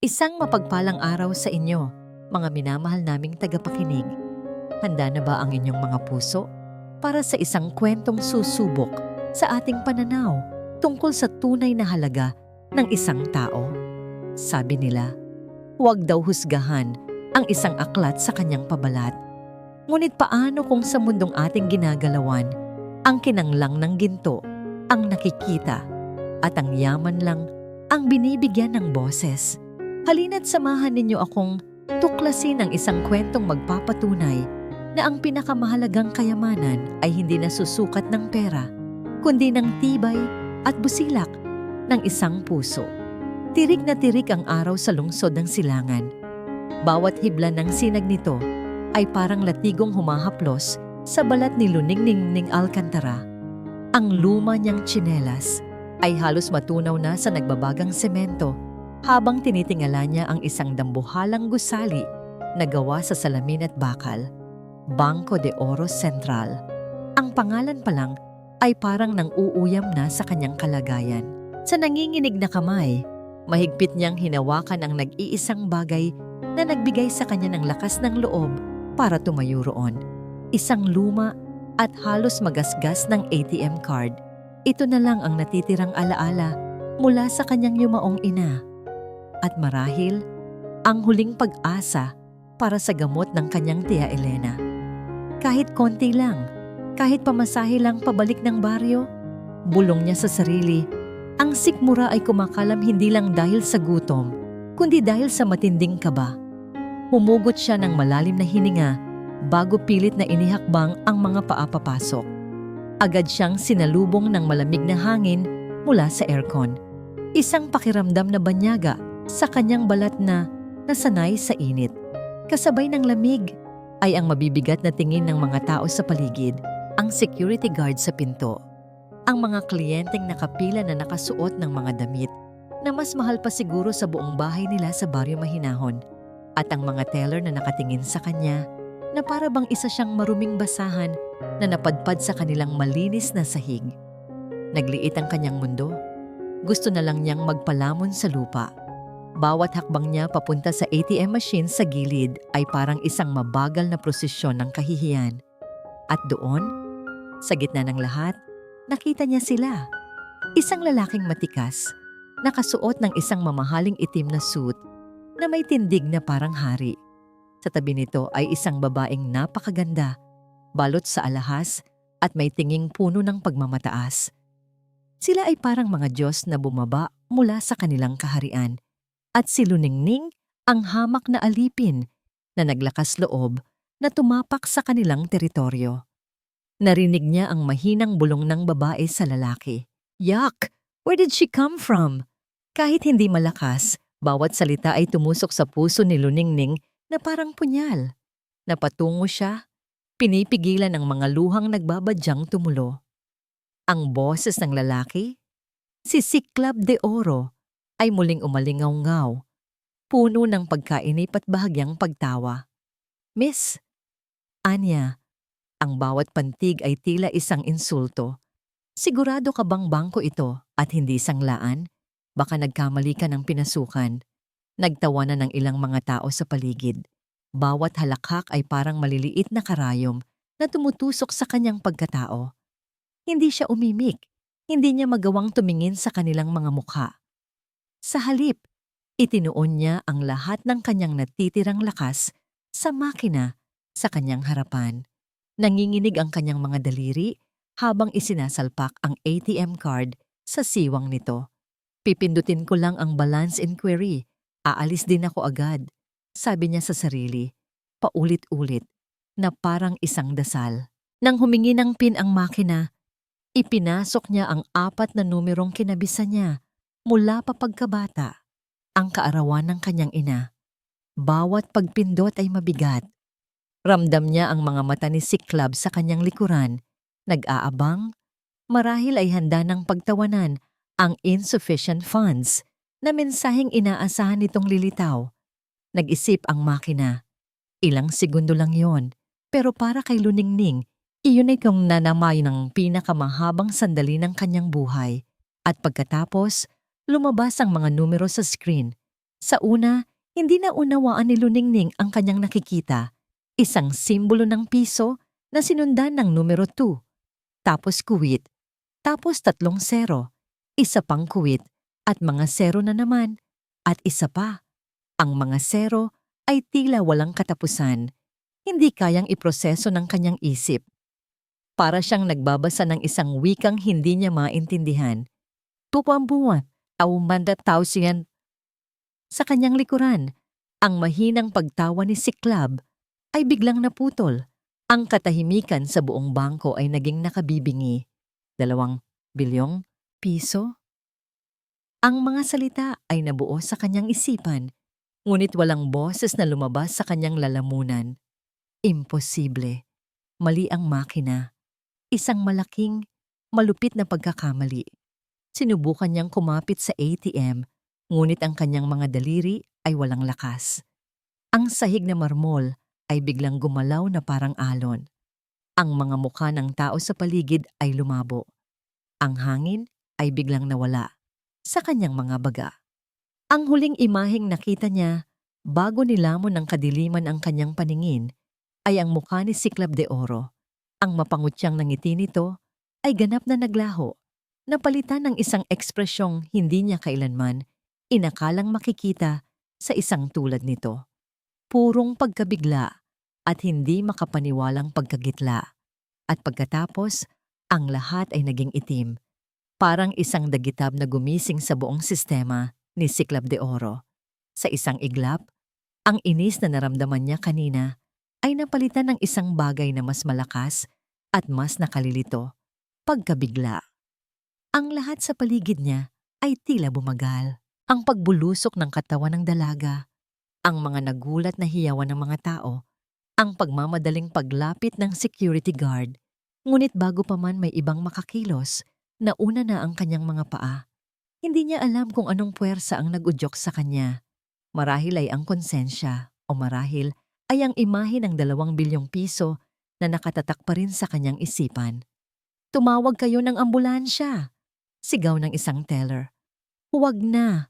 Isang mapagpalang araw sa inyo, mga minamahal naming tagapakinig. Handa na ba ang inyong mga puso para sa isang kwentong susubok sa ating pananaw tungkol sa tunay na halaga ng isang tao? Sabi nila, huwag daw husgahan ang isang aklat sa kanyang pabalat. Ngunit paano kung sa mundong ating ginagalawan, ang kinanglang ng ginto ang nakikita at ang yaman lang ang binibigyan ng boses? Halina't samahan ninyo akong tuklasin ang isang kwentong magpapatunay na ang pinakamahalagang kayamanan ay hindi nasusukat ng pera, kundi ng tibay at busilak ng isang puso. Tirik na tirik ang araw sa lungsod ng Silangan. Bawat hibla ng sinag nito ay parang latigong humahaplos sa balat ni Luningning Alcantara. Ang luma niyang tsinelas ay halos matunaw na sa nagbabagang semento habang tinitingala niya ang isang dambuhalang gusali na gawa sa salamin at bakal. Banco de Oro Central. Ang pangalan pa lang ay parang nang uuyam na sa kanyang kalagayan. Sa nanginginig na kamay, mahigpit niyang hinawakan ang nag-iisang bagay na nagbigay sa kanya ng lakas ng loob para tumayo roon. Isang luma at halos magasgas ng ATM card. Ito na lang ang natitirang alaala mula sa kanyang yumaong ina. At marahil, ang huling pag-asa para sa gamot ng kanyang tiya Elena. Kahit konti lang, kahit pamasahe lang pabalik ng baryo, bulong niya sa sarili, ang sikmura ay kumakalam hindi lang dahil sa gutom, kundi dahil sa matinding kaba. Humugot siya ng malalim na hininga bago pilit na inihakbang ang mga paa papasok. Agad siyang sinalubong ng malamig na hangin mula sa aircon. Isang pakiramdam na banyaga sa kanyang balat na nasanay sa init. Kasabay ng lamig ay ang mabibigat na tingin ng mga tao sa paligid, ang security guard sa pinto, ang mga kliyenteng nakapila na nakasuot ng mga damit na mas mahal pa siguro sa buong bahay nila sa Baryo Mahinahon, at ang mga teller na nakatingin sa kanya na para bang isa siyang maruming basahan na napadpad sa kanilang malinis na sahig. Nagliit ang kanyang mundo. Gusto na lang niyang magpalamon sa lupa. Bawat hakbang niya papunta sa ATM machine sa gilid ay parang isang mabagal na prosesyon ng kahihiyan. At doon, sa gitna ng lahat, nakita niya sila. Isang lalaking matikas, nakasuot ng isang mamahaling itim na suit na may tindig na parang hari. Sa tabi nito ay isang babaeng napakaganda, balot sa alahas at may tinging puno ng pagmamataas. Sila ay parang mga Diyos na bumaba mula sa kanilang kaharian. At si Luningning ang hamak na alipin na naglakas loob na tumapak sa kanilang teritoryo. Narinig niya ang mahinang bulong ng babae sa lalaki. Yuck! Where did she come from? Kahit hindi malakas, bawat salita ay tumusok sa puso ni Luningning na parang punyal. Napatungo siya, pinipigilan ang mga luhang nagbabadyang tumulo. Ang boses ng lalaki, si Cyclops de Oro, ay muling umalingaw-ngaw, puno ng pagkainip at bahagyang pagtawa. Miss, Anya, ang bawat pantig ay tila isang insulto. Sigurado ka bang bangko ito at hindi sanglaan? Baka nagkamali ka ng pinasukan. Nagtawanan ng ilang mga tao sa paligid. Bawat halakhak ay parang maliliit na karayom na tumutusok sa kanyang pagkatao. Hindi siya umimik, hindi niya magawang tumingin sa kanilang mga mukha. Sa halip, itinuon niya ang lahat ng kanyang natitirang lakas sa makina sa kanyang harapan. Nanginginig ang kanyang mga daliri habang isinasalpak ang ATM card sa siwang nito. Pipindutin ko lang ang balance inquiry. Aalis din ako agad, sabi niya sa sarili, paulit-ulit, na parang isang dasal. Nang humingi ng PIN ang makina, ipinasok niya ang 4 na numerong kinabisan niya mula pa pagkabata, ang kaarawan ng kanyang ina. Bawat pagpindot ay mabigat. Ramdam niya ang mga mata ni Cyclops sa kanyang likuran, nag-aabang, marahil ay handa ng pagtawanan ang insufficient funds na mensaheng inaasahan nitong lilitaw. Nag-isip ang makina. Ilang segundo lang yon, pero para kay Luningning, iyon ay kung nanamay ng pinakamahabang sandali ng kanyang buhay. At pagkatapos, lumabas ang mga numero sa screen. Sa una, hindi na unawaan ni Luningning ang kanyang nakikita. Isang simbolo ng piso na sinundan ng numero 2, tapos kuwit, tapos 3 0, isa pang kuwit, at mga 0 na naman, at isa pa. Ang mga 0 ay tila walang katapusan, hindi kayang iproseso ng kanyang isip. Para siyang nagbabasa ng isang wikang hindi niya maintindihan. Tupambuan, aumanda tausian. Sa kanyang likuran, ang mahinang pagtawa ni Siklab ay biglang naputol. Ang katahimikan sa buong bangko ay naging nakabibingi. 2 bilyong piso? Ang mga salita ay nabuo sa kanyang isipan, ngunit walang boses na lumabas sa kanyang lalamunan. Imposible. Mali ang makina. Isang malaking, malupit na pagkakamali. Sinubukan niyang kumapit sa ATM, ngunit ang kanyang mga daliri ay walang lakas. Ang sahig na marmol ay biglang gumalaw na parang alon. Ang mga mukha ng tao sa paligid ay lumabo. Ang hangin ay biglang nawala sa kanyang mga baga. Ang huling imaheng nakita niya, bago nilamon ng kadiliman ang kanyang paningin, ay ang mukha ni Siklab de Oro. Ang mapangutyang ngiti nito ay ganap na naglaho, napalitan ng isang ekspresyong hindi niya kailanman inakalang makikita sa isang tulad nito. Purong pagkabigla at hindi makapaniwalang pagkagitla. At pagkatapos, ang lahat ay naging itim. Parang isang dagitab na gumising sa buong sistema ni Siklab de Oro. Sa isang iglap, ang inis na naramdaman niya kanina ay napalitan ng isang bagay na mas malakas at mas nakalilito, pagkabigla. Ang lahat sa paligid niya ay tila bumagal. Ang pagbulusok ng katawan ng dalaga, ang mga nagulat na hiyawan ng mga tao, ang pagmamadaling paglapit ng security guard. Ngunit bago pa man may ibang makakilos, nauna na ang kanyang mga paa. Hindi niya alam kung anong puwersa ang nag-udyok sa kanya. Marahil ay ang konsensya o marahil ay ang imahe ng 2 bilyong piso na nakatatak pa rin sa kanyang isipan. Tumawag kayo ng ambulansya, sigaw ng isang teller. Huwag na.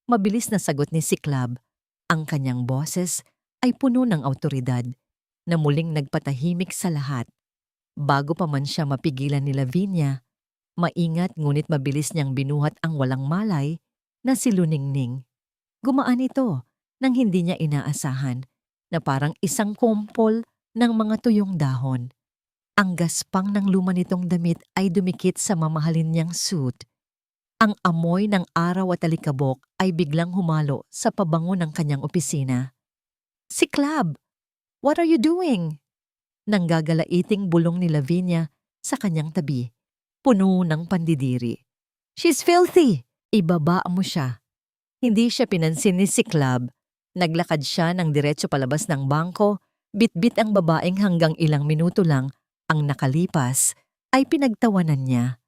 Mabilis na sagot ni Siklab. Ang kanyang boses ay puno ng awtoridad na muling nagpatahimik sa lahat. Bago pa man siya mapigilan ni Lavinia, maingat ngunit mabilis niyang binuhat ang walang malay na si Luningning. Gumaan ito nang hindi niya inaasahan na parang isang kumpol ng mga tuyong dahon. Ang gaspang ng luma nitong damit ay dumikit sa mamahalin niyang suit. Ang amoy ng araw at alikabok ay biglang humalo sa pabango ng kanyang opisina. Siklab, what are you doing? Nanggagalaiting bulong ni Lavinia sa kanyang tabi, puno ng pandidiri. She's filthy! Ibaba mo siya. Hindi siya pinansin ni Siklab. Naglakad siya ng diretso palabas ng bangko, bitbit ang babaeng hanggang ilang minuto lang ang nakalipas ay pinagtawanan niya.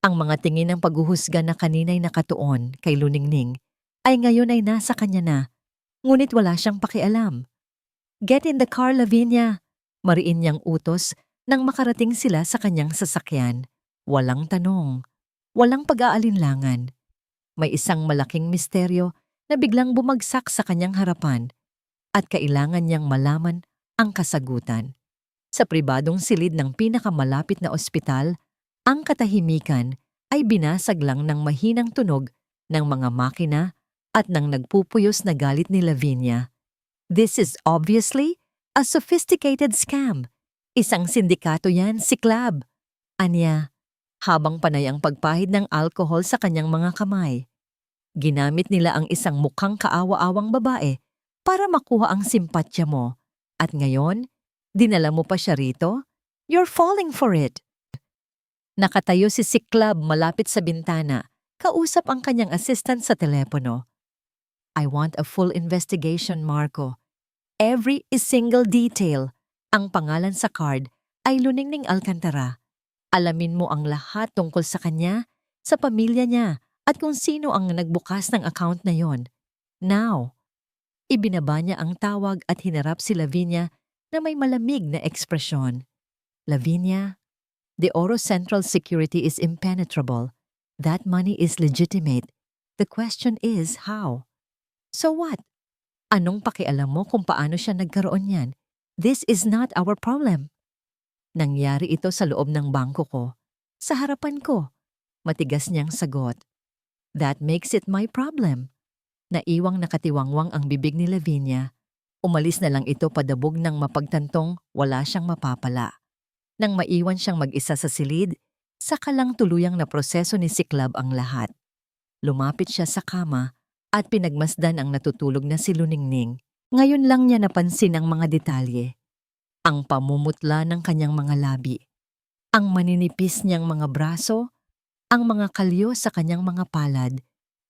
Ang mga tingin ng paghuhusga na kanina'y nakatuon kay Luningning ay ngayon ay nasa kanya na, ngunit wala siyang pakialam. Get in the car, Lavinia! Mariin niyang utos nang makarating sila sa kanyang sasakyan. Walang tanong, walang pag-aalinlangan. May isang malaking misteryo na biglang bumagsak sa kanyang harapan at kailangan niyang malaman ang kasagutan. Sa pribadong silid ng pinakamalapit na ospital, ang katahimikan ay binasag lang ng mahinang tunog ng mga makina at ng nagpupuyos na galit ni Lavinia. This is obviously a sophisticated scam. Isang sindikato yan, Siklab. Anya, habang panay ang pagpahid ng alkohol sa kanyang mga kamay. Ginamit nila ang isang mukhang kaawa-awang babae para makuha ang simpatya mo. At ngayon, dinala mo pa siya rito? You're falling for it. Nakatayo si Siklab malapit sa bintana, kausap ang kanyang assistant sa telepono. I want a full investigation, Marco. Every single detail. Ang pangalan sa card ay Luningning Alcantara. Alamin mo ang lahat tungkol sa kanya, sa pamilya niya, at kung sino ang nagbukas ng account na yon. Now. Ibinaba niya ang tawag at hinarap si Lavinia na may malamig na ekspresyon. Lavinia, the Oro Central security is impenetrable. That money is legitimate. The question is how. So what? Anong pakialam mo kung paano siya nagkaroon yan? This is not our problem. Nangyari ito sa loob ng bangko ko. Sa harapan ko. Matigas niyang sagot. That makes it my problem. Naiwang nakatiwangwang ang bibig ni Lavinia. Umalis na lang ito padabog ng mapagtantong wala siyang mapapala. Nang maiwan siyang mag-isa sa silid, saka lang tuluyang na proseso ni Siklab ang lahat. Lumapit siya sa kama at pinagmasdan ang natutulog na si Luningning. Ngayon lang niya napansin ang mga detalye. Ang pamumutla ng kanyang mga labi, ang maninipis niyang mga braso, ang mga kalyo sa kanyang mga palad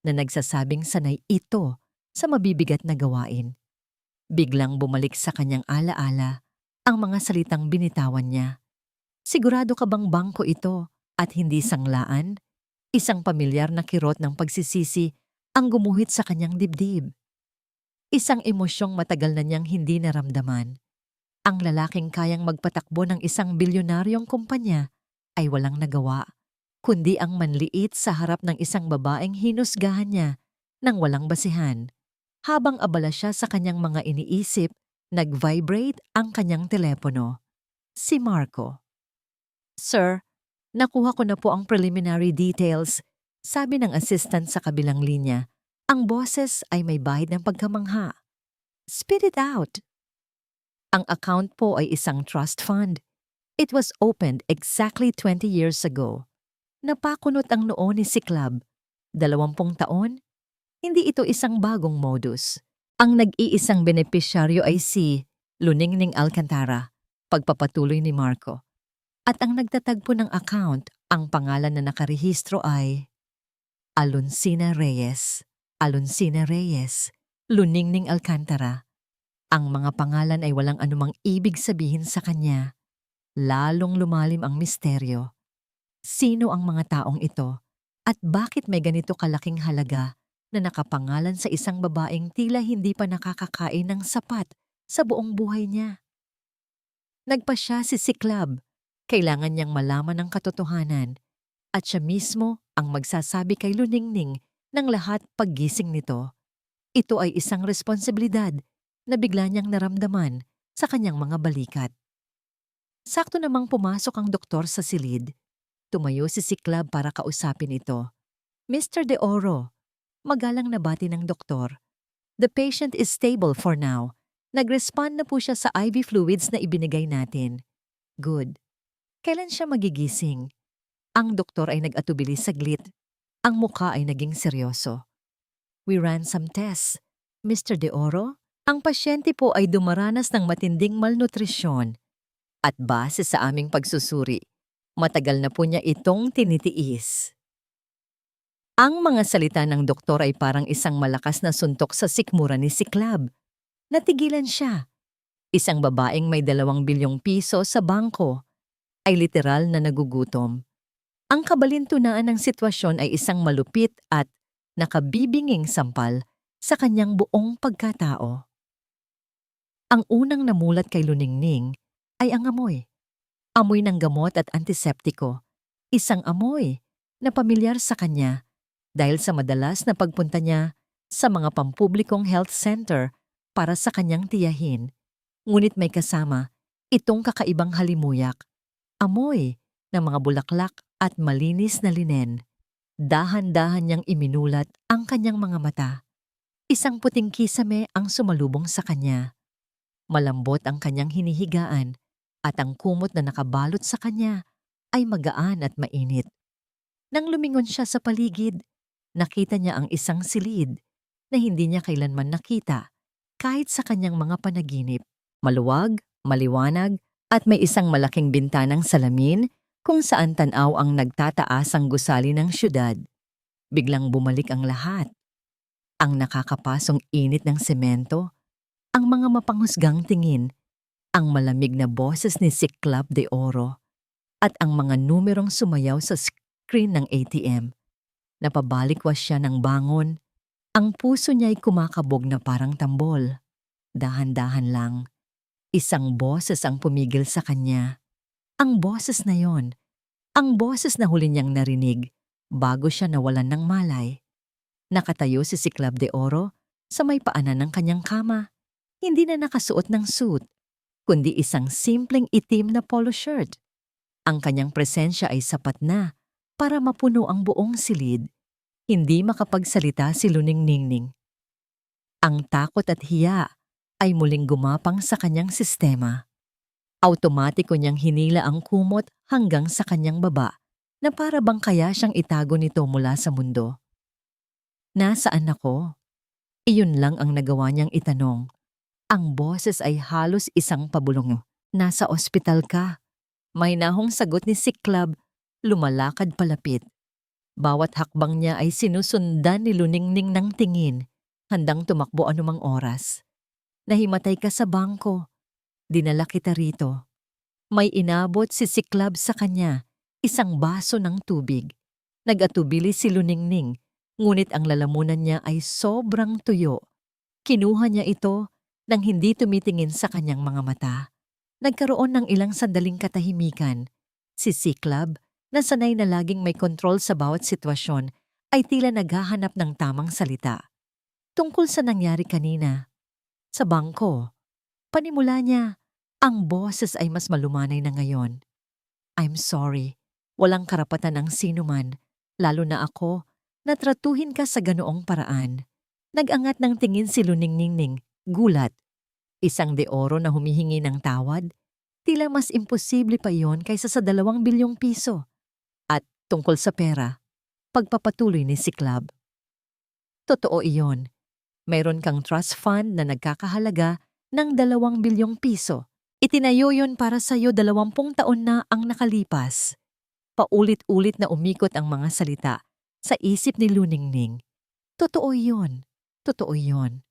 na nagsasabing sanay ito sa mabibigat na gawain. Biglang bumalik sa kanyang alaala ang mga salitang binitawan niya. Sigurado ka bang bangko ito at hindi sanglaan? Isang pamilyar na kirot ng pagsisisi ang gumuhit sa kanyang dibdib. Isang emosyong matagal na niyang hindi naramdaman. Ang lalaking kayang magpatakbo ng isang bilyonaryong kumpanya ay walang nagawa, kundi ang manliit sa harap ng isang babaeng hinusgahan niya nang walang basihan. Habang abala siya sa kanyang mga iniisip, nag-vibrate ang kanyang telepono. Si Marco. Sir, nakuha ko na po ang preliminary details. Sabi ng assistant sa kabilang linya, ang boses ay may bahid ng pagkamangha. Spit it out. Ang account po ay isang trust fund. It was opened exactly 20 years ago. Napakunot ang noo ni Siklab. 20 taon? Hindi ito isang bagong modus. Ang nag-iisang benepisyaryo ay si Luningning Alcantara, pagpapatuloy ni Marco. At ang nagtatagpo ng account, ang pangalan na nakarehistro ay Alonsina Reyes. Alonsina Reyes, Luningning Alcantara. Ang mga pangalan ay walang anumang ibig sabihin sa kanya. Lalong lumalim ang misteryo. Sino ang mga taong ito at bakit may ganito kalaking halaga na nakapangalan sa isang babaeng tila hindi pa nakakakain ng sapat sa buong buhay niya? Nagpa siya si Siklab. Kailangan niyang malaman ang katotohanan at siya mismo ang magsasabi kay Luningning ng lahat paggising nito. Ito ay isang responsibilidad na bigla niyang naramdaman sa kanyang mga balikat. Sakto namang pumasok ang doktor sa silid. Tumayo si Siklab para kausapin ito. Mr. De Oro, magalang na bati ng doktor. The patient is stable for now. Nag-respond na po siya sa IV fluids na ibinigay natin. Good. Kailan siya magigising? Ang doktor ay nag-atubili saglit. Ang mukha ay naging seryoso. We ran some tests. Mr. De Oro, ang pasyente po ay dumaranas ng matinding malnutrisyon. At base sa aming pagsusuri, matagal na po niya itong tinitiis. Ang mga salita ng doktor ay parang isang malakas na suntok sa sikmura ni Siklab. Natigilan siya. Isang babaeng may 2 bilyong piso sa bangko ay literal na nagugutom. Ang kabalintunaan ng sitwasyon ay isang malupit at nakabibinging sampal sa kanyang buong pagkatao. Ang unang namulat kay Luningning ay ang amoy. Amoy ng gamot at antiseptiko. Isang amoy na pamilyar sa kanya dahil sa madalas na pagpunta niya sa mga pampublikong health center para sa kanyang tiyahin. Ngunit may kasama itong kakaibang halimuyak. Amoy ng mga bulaklak at malinis na linen. Dahan-dahan niyang iminulat ang kanyang mga mata. Isang puting kisame ang sumalubong sa kanya. Malambot ang kanyang hinihigaan at ang kumot na nakabalot sa kanya ay magaan at mainit. Nang lumingon siya sa paligid, nakita niya ang isang silid na hindi niya kailanman nakita kahit sa kanyang mga panaginip. Maluwag, maliwanag at may isang malaking bintanang salamin kung saan tanaw ang nagtataasang gusali ng syudad. Biglang bumalik ang lahat. Ang nakakapasong init ng semento, ang mga mapanghusgang tingin, ang malamig na boses ni Siklab de Oro, at ang mga numerong sumayaw sa screen ng ATM. Napabalikwas siya ng bangon. Ang puso niya'y kumakabog na parang tambol. Dahan-dahan lang. Isang boses ang pumigil sa kanya. Ang boses na yon, ang boses na huli niyang narinig bago siya nawalan ng malay. Nakatayo si Siklab de Oro Sa may paanan ng kanyang kama, hindi na nakasuot ng suit, kundi isang simpleng itim na polo shirt. Ang kanyang presensya ay sapat na para mapuno ang buong silid. Hindi makapagsalita si Luning Ningning. Ang takot at hiya ay muling gumapang sa kanyang sistema. Automatiko niyang hinila ang kumot hanggang sa kanyang baba na para bang kaya siyang itago nito mula sa mundo. Nasaan ako? Iyon lang ang nagawa niyang itanong. Ang boses ay halos isang pabulong. Nasa ospital ka. May nahong sagot ni Siklab, lumalakad palapit. Bawat hakbang niya ay sinusundan ni Luningning ng tingin, handang tumakbo anumang oras. Nahimatay ka sa bangko. Dinala kita rito. May inabot si Siklab sa kanya, isang baso ng tubig. Nag-atubili si Luningning, ngunit ang lalamunan niya ay sobrang tuyo. Kinuha niya ito nang hindi tumitingin sa kanyang mga mata. Nagkaroon ng ilang sandaling katahimikan. Si Siklab, na sanay na laging may kontrol sa bawat sitwasyon, ay tila naghahanap ng tamang salita. Tungkol sa nangyari kanina. Sa bangko, panimula niya, ang boses ay mas malumanay na ngayon. I'm sorry, walang karapatan ng sinuman, lalo na ako, na tratuhin ka sa ganoong paraan. Nag-angat ng tingin si Luningning, gulat. Isang de oro na humihingi ng tawad? Tila mas imposible pa iyon kaysa sa 2 bilyong piso. At tungkol sa pera, pagpapatuloy ni Siklab. Totoo iyon. Mayroon kang trust fund na nagkakahalaga ng 2 bilyong piso. Itinayo yon para sa iyo 20 taon na ang nakalipas. Paulit-ulit na umikot ang mga salita sa isip ni Luningning. Totoo iyon. Totoo iyon.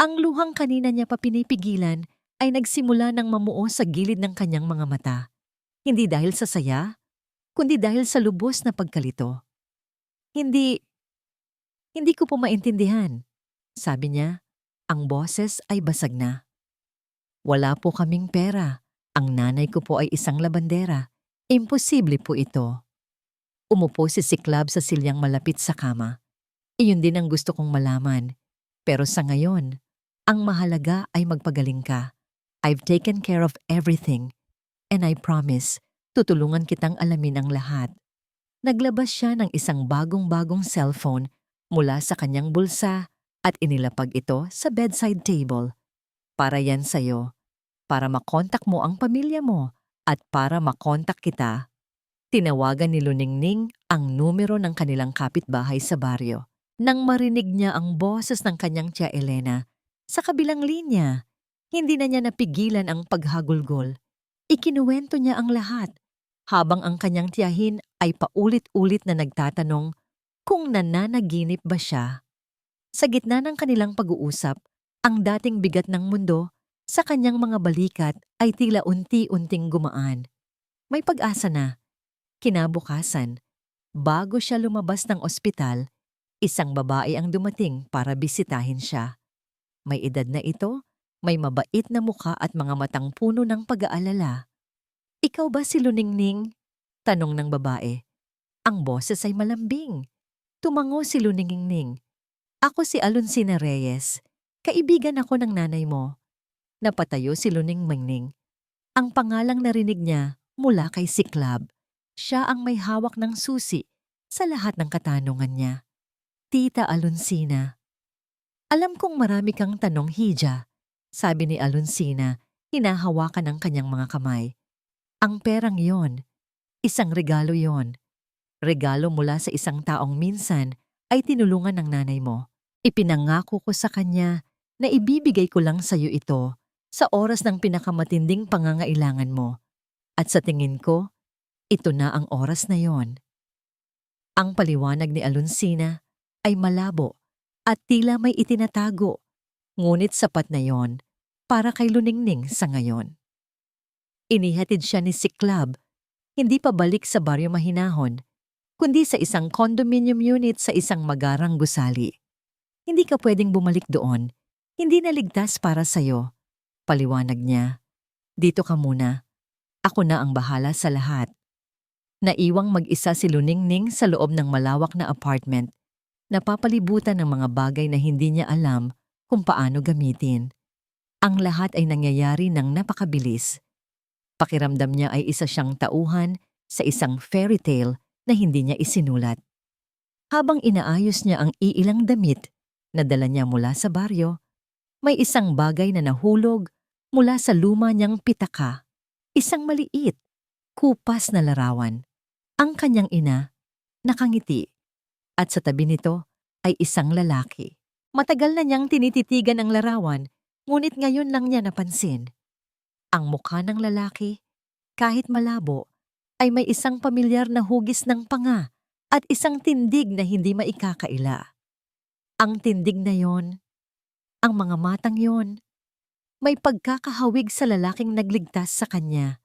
Ang luhang kanina niya pa pinipigilan ay nagsimula ng mamuo sa gilid ng kanyang mga mata. Hindi dahil sa saya, kundi dahil sa lubos na pagkalito. Hindi ko po maintindihan. Sabi niya, ang boses ay basag na. Wala po kaming pera. Ang nanay ko po ay isang labandera. Imposible po ito. Umupo si Siklab sa silyang malapit sa kama. Iyon din ang gusto kong malaman. Pero sa ngayon, ang mahalaga ay magpagaling ka. I've taken care of everything. And I promise, tutulungan kitang alamin ang lahat. Naglabas siya ng isang bagong-bagong cellphone mula sa kanyang bulsa at inilapag ito sa bedside table. Para yan sa'yo. Para makontak mo ang pamilya mo at para makontak kita. Tinawagan ni Luningning ang numero ng kanilang kapitbahay sa baryo. Nang marinig niya ang boses ng kanyang tiya Elena, sa kabilang linya, hindi na niya napigilan ang paghagulgol. Ikinuwento niya ang lahat, habang ang kanyang tiyahin ay paulit-ulit na nagtatanong kung nananaginip ba siya. Sa gitna ng kanilang pag-uusap, ang dating bigat ng mundo sa kanyang mga balikat ay tila unti-unting gumaan. May pag-asa na. Kinabukasan, bago siya lumabas ng ospital, isang babae ang dumating para bisitahin siya. May edad na ito, may mabait na mukha at mga matang puno ng pag-aalala. Ikaw ba si Luningning? Tanong ng babae. Ang boses ay malambing. Tumango si Luningning. Ako si Alonsina Reyes. Kaibigan ako ng nanay mo. Napatayo si Luningning. Ang pangalang narinig niya mula kay Siklab. Siya ang may hawak ng susi sa lahat ng katanungan niya. Tita Alonsina. Alam kong marami kang tanong, Hija, sabi ni Alonsina, hinahawakan ang kanyang mga kamay. Ang perang yon, isang regalo yon. Regalo mula sa isang taong minsan ay tinulungan ng nanay mo. Ipinangako ko sa kanya na ibibigay ko lang sa iyo ito sa oras ng pinakamatinding pangangailangan mo. At sa tingin ko, ito na ang oras na yon. Ang paliwanag ni Alonsina ay malabo at tila may itinatago, ngunit sapat na yon para kay Luningning sa ngayon. Inihatid siya ni Siklab, hindi pa balik sa baryo mahinahon, kundi sa isang condominium unit sa isang magarang gusali. Hindi ka pwedeng bumalik doon, hindi na ligtas para sa'yo. Paliwanag niya, dito ka muna, ako na ang bahala sa lahat. Naiwang mag-isa si Luningning sa loob ng malawak na apartment. napapalibutan ng mga bagay na hindi niya alam kung paano gamitin. Ang lahat ay nangyayari ng napakabilis. Pakiramdam niya ay isa siyang tauhan sa isang fairy tale na hindi niya isinulat. Habang inaayos niya ang iilang damit na dala niya mula sa baryo, may isang bagay na nahulog mula sa luma niyang pitaka. Isang maliit, kupas na larawan. Ang kanyang ina, nakangiti, at sa tabi nito ay isang lalaki. Matagal na niyang tinititigan ang larawan, ngunit ngayon lang niya napansin. Ang mukha ng lalaki, kahit malabo, ay may isang pamilyar na hugis ng panga at isang tindig na hindi maikakaila. Ang tindig na yon, ang mga matang yon, may pagkakahawig sa lalaking nagligtas sa kanya.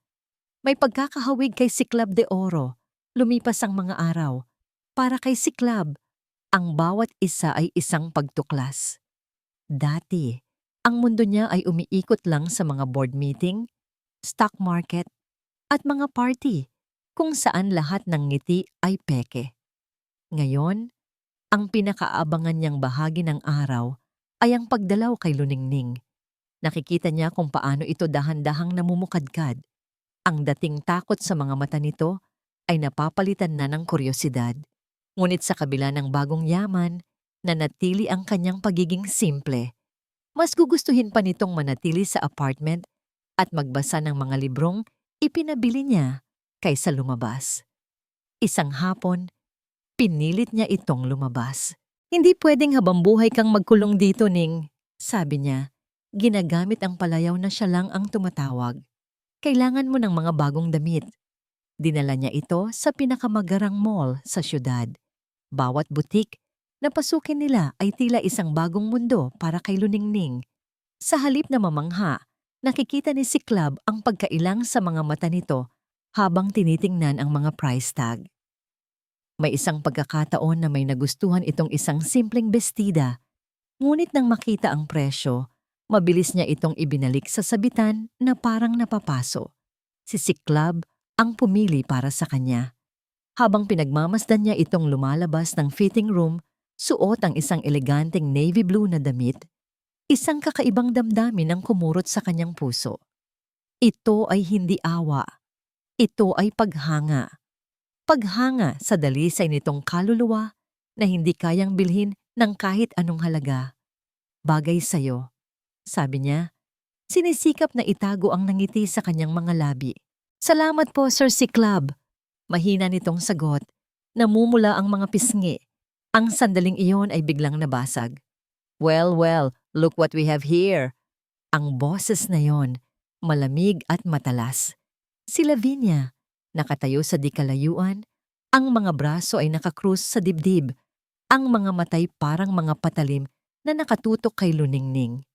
May pagkakahawig kay Siklab de Oro. Lumipas ang mga araw. Para kay Siklab, ang bawat isa ay isang pagtuklas. Dati, ang mundo niya ay umiikot lang sa mga board meeting, stock market, at mga party kung saan lahat ng ngiti ay peke. Ngayon, ang pinakaabangan niyang bahagi ng araw ay ang pagdalaw kay Luningning. Nakikita niya kung paano ito dahan-dahang namumukadkad. Ang dating takot sa mga mata nito ay napapalitan na ng kuryosidad. Ngunit sa kabila ng bagong yaman, nanatili ang kanyang pagiging simple. Mas gugustuhin pa nitong manatili sa apartment at magbasa ng mga librong ipinabili niya kaysa lumabas. Isang hapon, pinilit niya itong lumabas. Hindi pwedeng habang buhay kang magkulong dito, Ning, sabi niya. Ginagamit ang palayaw na siya lang ang tumatawag. Kailangan mo ng mga bagong damit. Dinala niya ito sa pinakamagarang mall sa syudad. Bawat butik na pasukin nila ay tila isang bagong mundo para kay Luningning. Sa halip na mamangha, nakikita ni Siklab ang pagkailang sa mga mata nito habang tinitingnan ang mga price tag. May isang pagkakataon na may nagustuhan itong isang simpleng bestida. Ngunit nang makita ang presyo, mabilis niya itong ibinalik sa sabitan na parang napapaso. Si Siklab ang pumili para sa kanya. Habang pinagmamasdan niya itong lumalabas ng fitting room, suot ang isang eleganteng navy blue na damit, isang kakaibang damdamin ang kumurot sa kanyang puso. Ito ay hindi awa. Ito ay paghanga. Paghanga sa dalisay nitong kaluluwa na hindi kayang bilhin ng kahit anong halaga. Bagay sa'yo, sabi niya. Sinisikap na itago ang nangiti sa kanyang mga labi. Salamat po, Sir Siklab. Mahina nitong sagot. Namumula ang mga pisngi. Ang sandaling iyon ay biglang nabasag. Well, look what we have here. Ang boses na yon, malamig at matalas. Si Lavinia, nakatayo sa di kalayuan, ang mga braso ay nakakrus sa dibdib, ang mga matay parang mga patalim na nakatutok kay Luningning.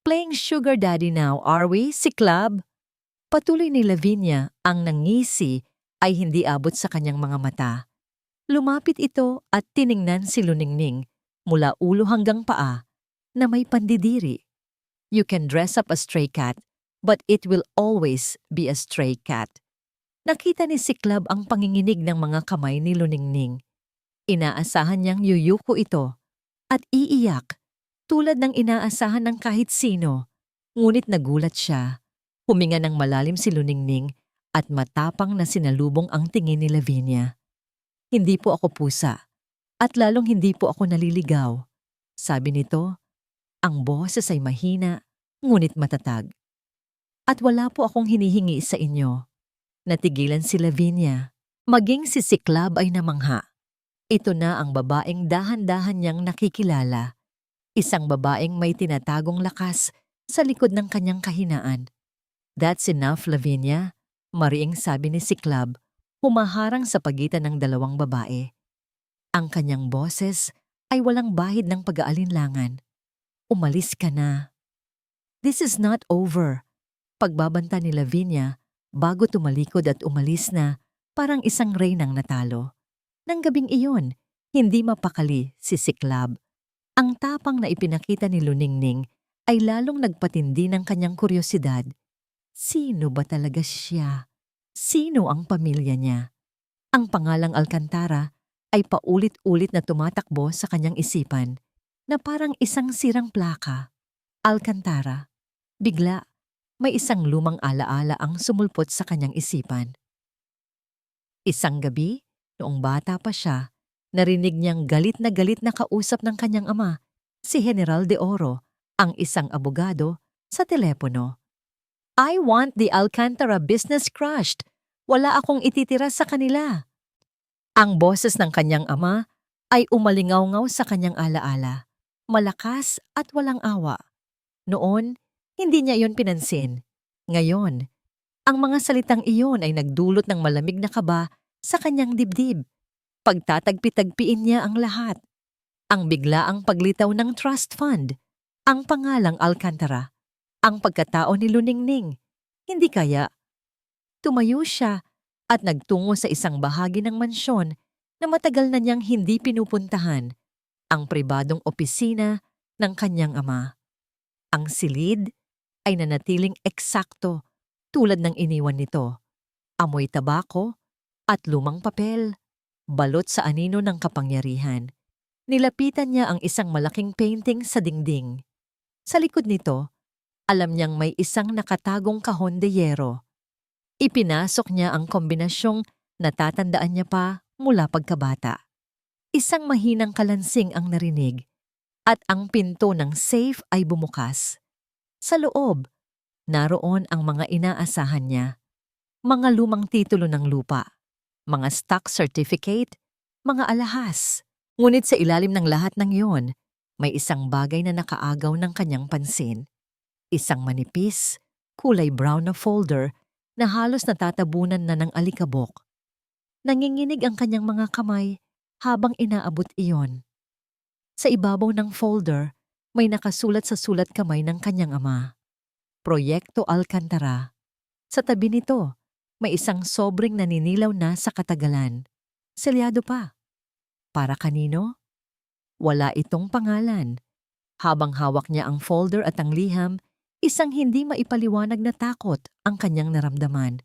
Playing sugar daddy now, are we, Siklab? Patuloy ni Lavinia, ang nangisi ay hindi abot sa kanyang mga mata. Lumapit ito at tiningnan si Luningning mula ulo hanggang paa na may pandidiri. You can dress up a stray cat, but it will always be a stray cat. Nakita ni Siklab ang panginginig ng mga kamay ni Luningning. Inaasahan niyang yuyuko ito at iiyak tulad ng inaasahan ng kahit sino. Ngunit nagulat siya. Huminga ng malalim si Luningning at matapang na sinalubong ang tingin ni Lavinia. Hindi po ako pusa at lalong hindi po ako naliligaw. Sabi nito, ang boses ay mahina ngunit matatag. At wala po akong hinihingi sa inyo. Natigilan si Lavinia. Maging si Siklab ay namangha. Ito na ang babaeng dahan-dahan niyang nakikilala. Isang babaeng may tinatagong lakas sa likod ng kanyang kahinaan. That's enough, Lavinia, mariing sabi ni Siklab, humaharang sa pagitan ng dalawang babae. Ang kanyang boses ay walang bahid ng pag-aalinlangan. Umalis ka na. This is not over. Pagbabanta ni Lavinia bago tumalikod at umalis na parang isang reynang natalo. Nang gabing iyon, hindi mapakali si Siklab. Ang tapang na ipinakita ni Luningning ay lalong nagpatindi ng kanyang kuryosidad. Sino ba talaga siya? Sino ang pamilya niya? Ang pangalang Alcantara ay paulit-ulit na tumatakbo sa kanyang isipan na parang isang sirang plaka. Alcantara. Bigla, may isang lumang alaala ang sumulpot sa kanyang isipan. Isang gabi, noong bata pa siya, narinig niyang galit na kausap ng kanyang ama, si General De Oro, ang isang abogado, sa telepono. I want the Alcantara business crushed. Wala akong ititira sa kanila. Ang boses ng kanyang ama ay umalingaw-ngaw sa kanyang alaala, malakas at walang awa. Noon, hindi niya iyon pinansin. Ngayon, ang mga salitang iyon ay nagdulot ng malamig na kaba sa kanyang dibdib. Pagtatagpi-tagpiin niya ang lahat. Ang biglaang paglitaw ng trust fund, ang pangalang Alcantara, ang pagkatao ni Luningning. Hindi kaya. Tumayo siya at nagtungo sa isang bahagi ng mansyon na matagal na niyang hindi pinupuntahan, ang pribadong opisina ng kanyang ama. Ang silid ay nanatiling eksakto tulad ng iniwan nito. Amoy tabako at lumang papel, balot sa anino ng kapangyarihan. Nilapitan niya ang isang malaking painting sa dingding. Sa likod nito, alam niyang may isang nakatagong kahon de yero. Ipinasok niya ang kombinasyong natatandaan niya pa mula pagkabata. Isang mahinang kalansing ang narinig at ang pinto ng safe ay bumukas. Sa loob, naroon ang mga inaasahan niya. Mga lumang titulo ng lupa, mga stock certificate, mga alahas. Ngunit sa ilalim ng lahat ng iyon, may isang bagay na nakaagaw ng kanyang pansin. Isang manipis, kulay brown na folder na halos natatabunan na ng alikabok. Nanginginig ang kanyang mga kamay habang inaabot iyon. Sa ibabaw ng folder, may nakasulat sa sulat kamay ng kanyang ama. Proyekto Alcantara. Sa tabi nito, may isang sobreng naninilaw na sa katagalan. Selyado pa. Para kanino? Wala itong pangalan. Habang hawak niya ang folder at ang liham, isang hindi maipaliwanag na takot ang kanyang naramdaman.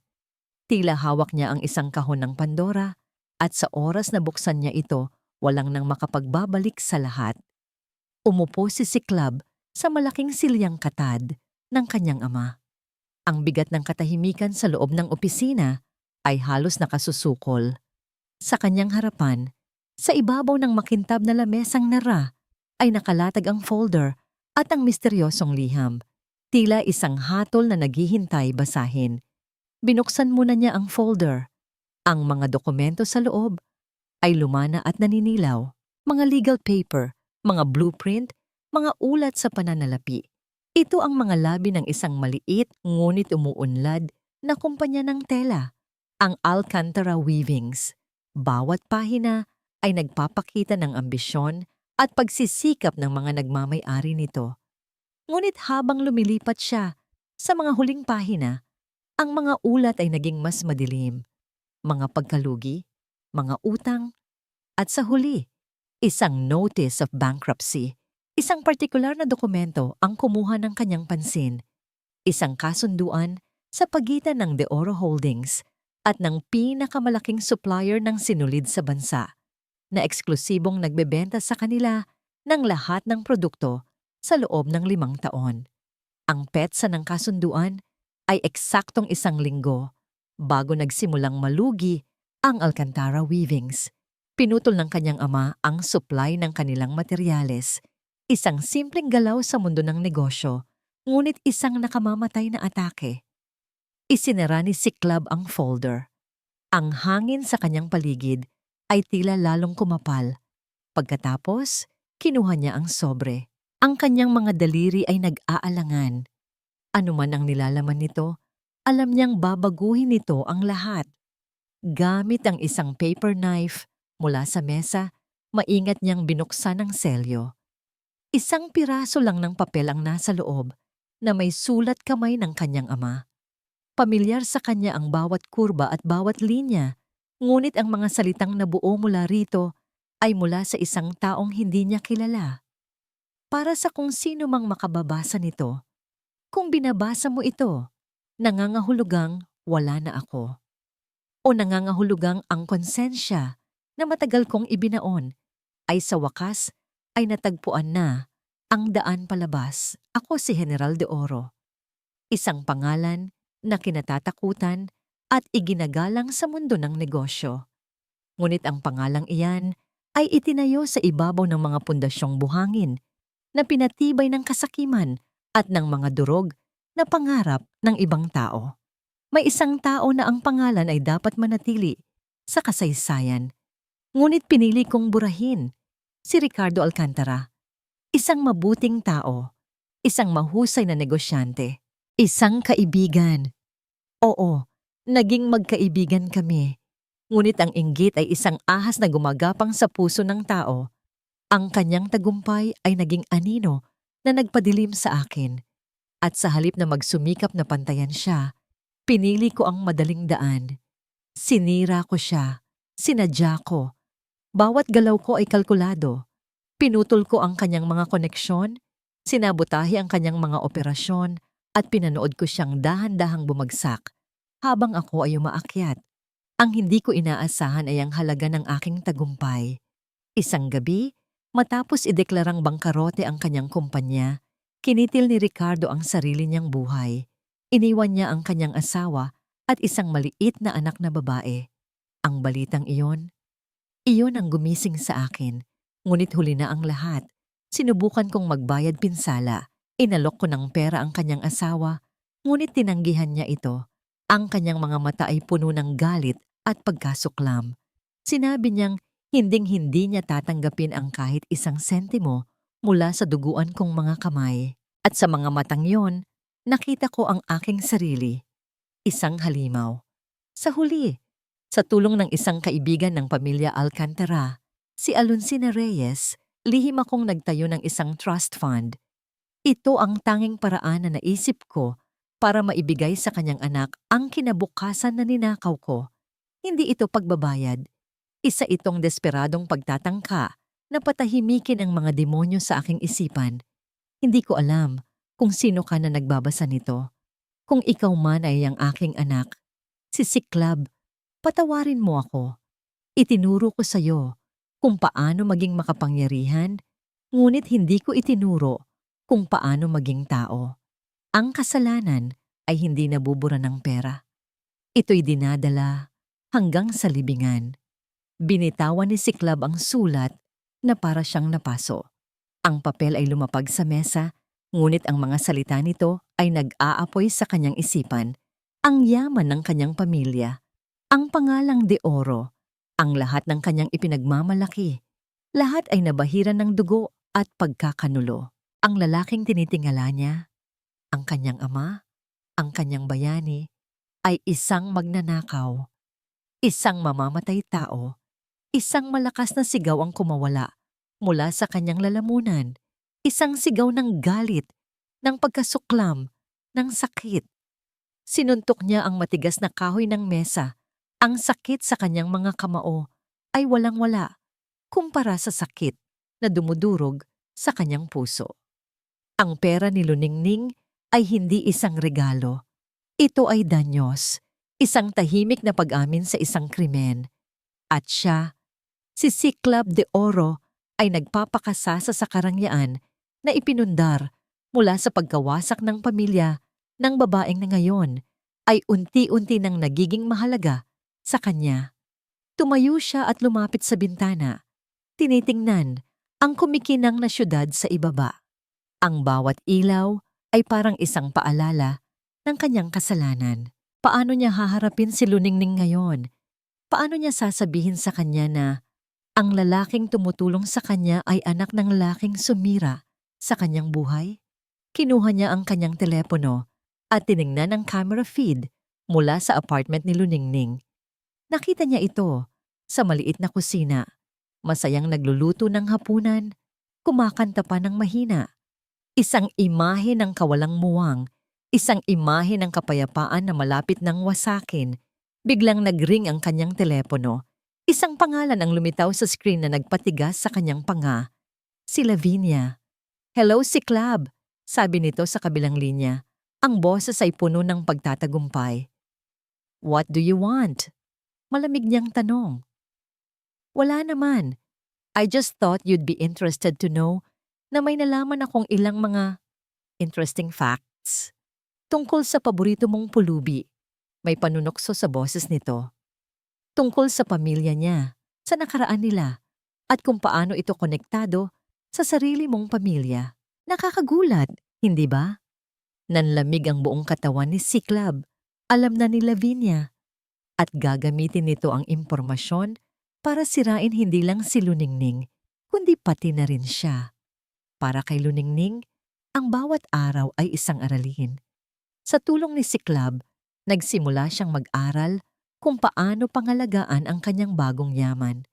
Tila hawak niya ang isang kahon ng Pandora at sa oras na buksan niya ito, walang nang makapagbabalik sa lahat. Umupo si Ciclab sa malaking silyang katad ng kanyang ama. Ang bigat ng katahimikan sa loob ng opisina ay halos nakasusukol. Sa kanyang harapan, sa ibabaw ng makintab na lamesang nara, ay nakalatag ang folder at ang misteryosong liham. Tila isang hatol na naghihintay basahin. Binuksan muna niya ang folder. Ang mga dokumento sa loob ay lumana at naninilaw. Mga legal paper, mga blueprint, mga ulat sa pananalapi. Ito ang mga labi ng isang maliit ngunit umuunlad na kumpanya ng tela, ang Alcantara Weavings. Bawat pahina ay nagpapakita ng ambisyon at pagsisikap ng mga nagmamay-ari nito. Ngunit habang lumilipat siya sa mga huling pahina, ang mga ulat ay naging mas madilim. Mga pagkalugi, mga utang, at sa huli, isang notice of bankruptcy. Isang partikular na dokumento ang kumuha ng kanyang pansin. Isang kasunduan sa pagitan ng De Oro Holdings at ng pinakamalaking supplier ng sinulid sa bansa, na eksklusibong nagbebenta sa kanila ng lahat ng produkto sa loob ng 5 taon. Ang petsa ng kasunduan ay eksaktong 1 linggo bago nagsimulang malugi ang Alcantara Weavings. Pinutol ng kanyang ama ang supply ng kanilang materyales. Isang simpleng galaw sa mundo ng negosyo, ngunit isang nakamamatay na atake. Isinara ni Ciclab ang folder. Ang hangin sa kanyang paligid ay tila lalong kumapal. Pagkatapos, kinuha niya ang sobre. Ang kanyang mga daliri ay nag-aalangan. Ano man ang nilalaman nito, alam niyang babaguhin nito ang lahat. Gamit ang isang paper knife mula sa mesa, maingat niyang binuksan ang selyo. Isang piraso lang ng papel ang nasa loob na may sulat kamay ng kanyang ama. Pamilyar sa kanya ang bawat kurba at bawat linya, ngunit ang mga salitang nabuo mula rito ay mula sa isang taong hindi niya kilala. Para sa kung sino mang makababasa nito, kung binabasa mo ito, nangangahulugang wala na ako. O nangangahulugang ang konsensya na matagal kong ibinaon ay sa wakas ay natagpuan na ang daan palabas. Ako si General de Oro, isang pangalan na kinatatakutan at iginagalang sa mundo ng negosyo. Ngunit ang pangalang iyan ay itinayo sa ibabaw ng mga pundasyong buhangin na pinatibay ng kasakiman at ng mga durog na pangarap ng ibang tao. May isang tao na ang pangalan ay dapat manatili sa kasaysayan. Ngunit pinili kong burahin si Ricardo Alcantara. Isang mabuting tao, isang mahusay na negosyante, isang kaibigan. Oo, naging magkaibigan kami. Ngunit ang inggit ay isang ahas na gumagapang sa puso ng tao. Ang kanyang tagumpay ay naging anino na nagpadilim sa akin. At sa halip na magsumikap na pantayan siya, pinili ko ang madaling daan. Sinira ko siya, sinadya ko. Bawat galaw ko ay kalkulado. Pinutol ko ang kanyang mga koneksyon, sinabotahe ang kanyang mga operasyon, at pinanood ko siyang dahan-dahang bumagsak habang ako ay umaakyat. Ang hindi ko inaasahan ay ang halaga ng aking tagumpay. Isang gabi, matapos ideklarang bangkarote ang kanyang kumpanya, kinitil ni Ricardo ang sarili niyang buhay. Iniwan niya ang kanyang asawa at isang maliit na anak na babae. Ang balitang iyon ang gumising sa akin. Ngunit huli na ang lahat. Sinubukan kong magbayad pinsala. Inalok ko ng pera ang kanyang asawa, ngunit tinanggihan niya ito. Ang kanyang mga mata ay puno ng galit at pagkasuklam. Sinabi niyang hinding-hindi niya tatanggapin ang kahit isang sentimo mula sa duguan kong mga kamay. At sa mga matang yon, nakita ko ang aking sarili. Isang halimaw. Sa huli, sa tulong ng isang kaibigan ng pamilya Alcantara, si Alonsina Reyes, lihim akong nagtayo ng isang trust fund. Ito ang tanging paraan na naisip ko para maibigay sa kanyang anak ang kinabukasan na ninakaw ko. Hindi ito pagbabayad. Isa itong desperadong pagtatangka na patahimikin ang mga demonyo sa aking isipan. Hindi ko alam kung sino ka na nagbabasa nito. Kung ikaw man ay ang aking anak, si Siklab, patawarin mo ako. Itinuro ko sa iyo kung paano maging makapangyarihan, ngunit hindi ko itinuro kung paano maging tao. Ang kasalanan ay hindi nabubura ng pera. Ito'y dinadala hanggang sa libingan. Binitawan ni Siklab ang sulat na para siyang napaso. Ang papel ay lumapag sa mesa, ngunit ang mga salita nito ay nag-aapoy sa kanyang isipan. Ang yaman ng kanyang pamilya, ang pangalang De Oro, ang lahat ng kanyang ipinagmamalaki. Lahat ay nabahiran ng dugo at pagkakanulo. Ang lalaking tinitingala niya, ang kanyang ama, ang kanyang bayani, ay isang magnanakaw, isang mamamatay tao, isang malakas na sigaw ang kumawala mula sa kanyang lalamunan, isang sigaw ng galit, ng pagkasuklam, ng sakit. Sinuntok niya ang matigas na kahoy ng mesa. Ang sakit sa kanyang mga kamao ay walang-wala kumpara sa sakit na dumudurog sa kanyang puso. Ang pera ni Luningning ay hindi isang regalo. Ito ay danyos, isang tahimik na pag-amin sa isang krimen. At siya, si Siklab de Oro, ay nagpapakasasa sa karangyaan na ipinundar mula sa pagkawasak ng pamilya ng babaeng na ngayon ay unti-unti nang nagiging mahalaga sa kanya. Tumayo siya at lumapit sa bintana. Tinitingnan ang kumikinang na syudad sa ibaba. Ang bawat ilaw ay parang isang paalala ng kanyang kasalanan. Paano niya haharapin si Luningning ngayon? Paano niya sasabihin sa kanya na ang lalaking tumutulong sa kanya ay anak ng lalaking sumira sa kanyang buhay? Kinuha niya ang kanyang telepono at tiningnan ang camera feed mula sa apartment ni Luningning. Nakita niya ito sa maliit na kusina. Masayang nagluluto ng hapunan, kumakanta pa ng mahina. Isang imahe ng kawalang muwang, isang imahe ng kapayapaan na malapit ng wasakin. Biglang nagring ang kanyang telepono. Isang pangalan ang lumitaw sa screen na nagpatigas sa kanyang panga. Si Lavinia. "Hello, Siklab," sabi nito sa kabilang linya. Ang boses ay puno ng pagtatagumpay. "What do you want?" Malamig niyang tanong. Wala naman. I just thought you'd be interested to know na may nalaman akong ilang mga interesting facts tungkol sa paborito mong pulubi. May panunokso sa boses nito. Tungkol sa pamilya niya, sa nakaraan nila, at kung paano ito konektado sa sarili mong pamilya. Nakakagulat, hindi ba? Nanlamig ang buong katawan ni Cyclab. Alam na ni Lavinia. At gagamitin nito ang impormasyon para sirain hindi lang si Luningning, kundi pati na rin siya. Para kay Luningning, ang bawat araw ay isang aralin. Sa tulong ni Cyclab, nagsimula siyang mag-aral kung paano pangalagaan ang kanyang bagong yaman.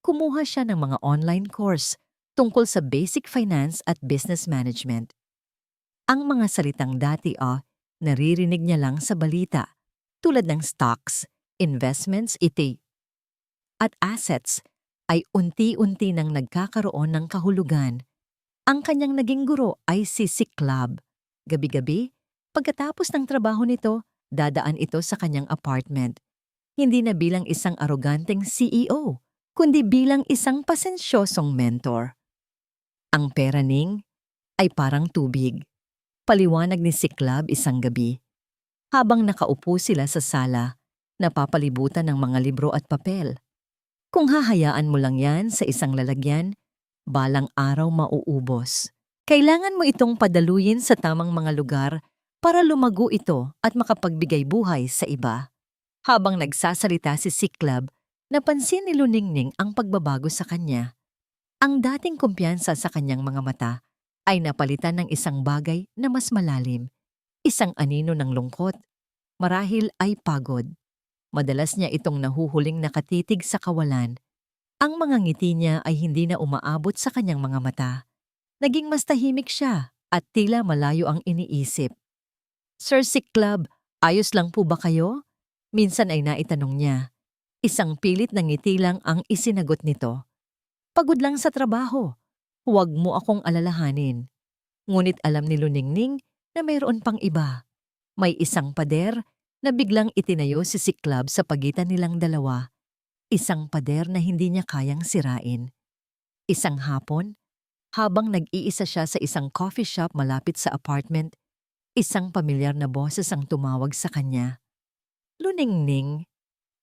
Kumuha siya ng mga online course tungkol sa basic finance at business management. Ang mga salitang dati naririnig niya lang sa balita, tulad ng stocks, investments, at assets, ay unti-unti nang nagkakaroon ng kahulugan. Ang kanyang naging guro ay si Cyclab. Gabi-gabi, pagkatapos ng trabaho nito, dadaan ito sa kanyang apartment. Hindi na bilang isang aroganteng CEO, kundi bilang isang pasensyosong mentor. Ang pera ning ay parang tubig. Paliwanag ni Cyclab isang gabi. Habang nakaupo sila sa sala, napapalibutan ng mga libro at papel. Kung hahayaan mo lang yan sa isang lalagyan, balang araw mauubos. Kailangan mo itong padaluyin sa tamang mga lugar para lumago ito at makapagbigay buhay sa iba. Habang nagsasalita si Cyclab, napansin ni Luningning ang pagbabago sa kanya. Ang dating kumpiyansa sa kanyang mga mata ay napalitan ng isang bagay na mas malalim, isang anino ng lungkot, marahil ay pagod. Madalas niya itong nahuhuling nakatitig sa kawalan. Ang mga ngiti niya ay hindi na umaabot sa kanyang mga mata. Naging mas tahimik siya at tila malayo ang iniisip. Sir Cyclab, ayos lang po ba kayo? Minsan ay naitanong niya. Isang pilit na ngiti lang ang isinagot nito. Pagod lang sa trabaho. Huwag mo akong alalahanin. Ngunit alam ni Luningning na mayroon pang iba. May isang pader na biglang itinayo si Cyclab sa pagitan nilang dalawa. Isang pader na hindi niya kayang sirain. Isang hapon, habang nag-iisa siya sa isang coffee shop malapit sa apartment, isang pamilyar na boses ang tumawag sa kanya. Luningning,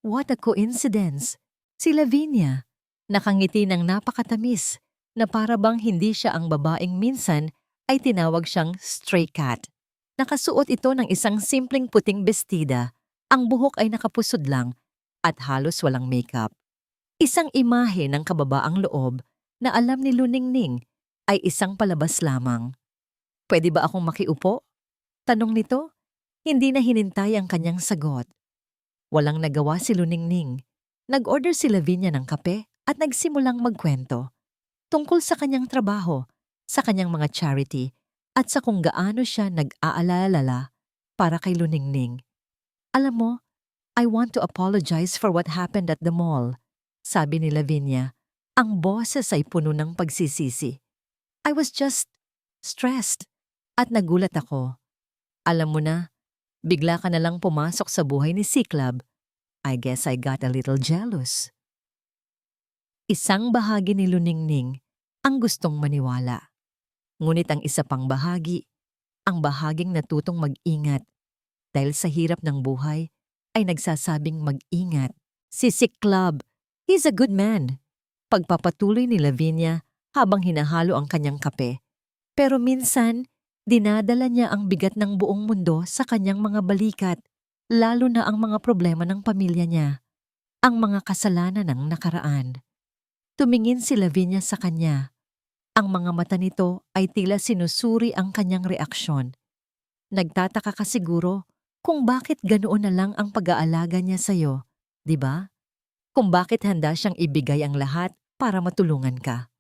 what a coincidence! Si Lavinia, nakangiti ng napakatamis na para bang hindi siya ang babaeng minsan ay tinawag siyang stray cat. Nakasuot ito ng isang simpleng puting bestida, ang buhok ay nakapusod lang at halos walang makeup. Isang imahe ng kababaang loob na alam ni Luningning ay isang palabas lamang. Pwede ba akong makiupo? Tanong nito, hindi na hinintay ang kanyang sagot. Walang nagawa si Luningning. Nag-order si Lavinia ng kape at nagsimulang magkwento tungkol sa kanyang trabaho, sa kanyang mga charity, at sa kung gaano siya nag-aalala para kay Luningning. Alam mo, I want to apologize for what happened at the mall, sabi ni Lavinia. Ang boses ay puno ng pagsisisi. I was just stressed at nagulat ako. Alam mo na, bigla ka na lang pumasok sa buhay ni Cyclab. I guess I got a little jealous. Isang bahagi ni Luningning ang gustong maniwala. Ngunit ang isa pang bahagi, ang bahaging natutong mag-ingat dahil sa hirap ng buhay ay nagsasabing mag-ingat. Si Cyclab, he's a good man. Pagpapatuloy ni Lavinia habang hinahalo ang kanyang kape. Pero minsan, dinadala niya ang bigat ng buong mundo sa kanyang mga balikat, lalo na ang mga problema ng pamilya niya, ang mga kasalanan ng nakaraan. Tumingin si Lavinia sa kanya. Ang mga mata nito ay tila sinusuri ang kanyang reaksyon. Nagtataka ka siguro kung bakit ganoon na lang ang pag-aalaga niya sa'yo, di ba? Kung bakit handa siyang ibigay ang lahat para matulungan ka.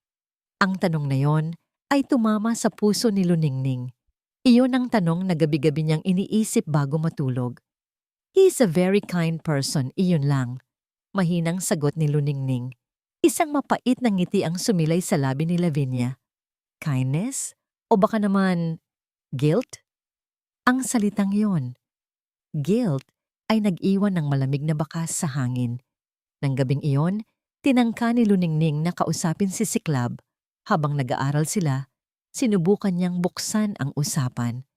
Ang tanong na yon ay tumama sa puso ni Luningning. Iyon ang tanong na gabi-gabi niyang iniisip bago matulog. He is a very kind person, iyon lang. Mahinang sagot ni Luningning. Isang mapait na ngiti ang sumilay sa labi ni Lavinia. Kindness? O baka naman guilt? Ang salitang yon, guilt, ay nag-iwan ng malamig na bakas sa hangin. Nang gabing iyon, Tinangka ni Luningning na kausapin si Siklab. Habang nag-aaral sila, sinubukan niyang buksan ang usapan.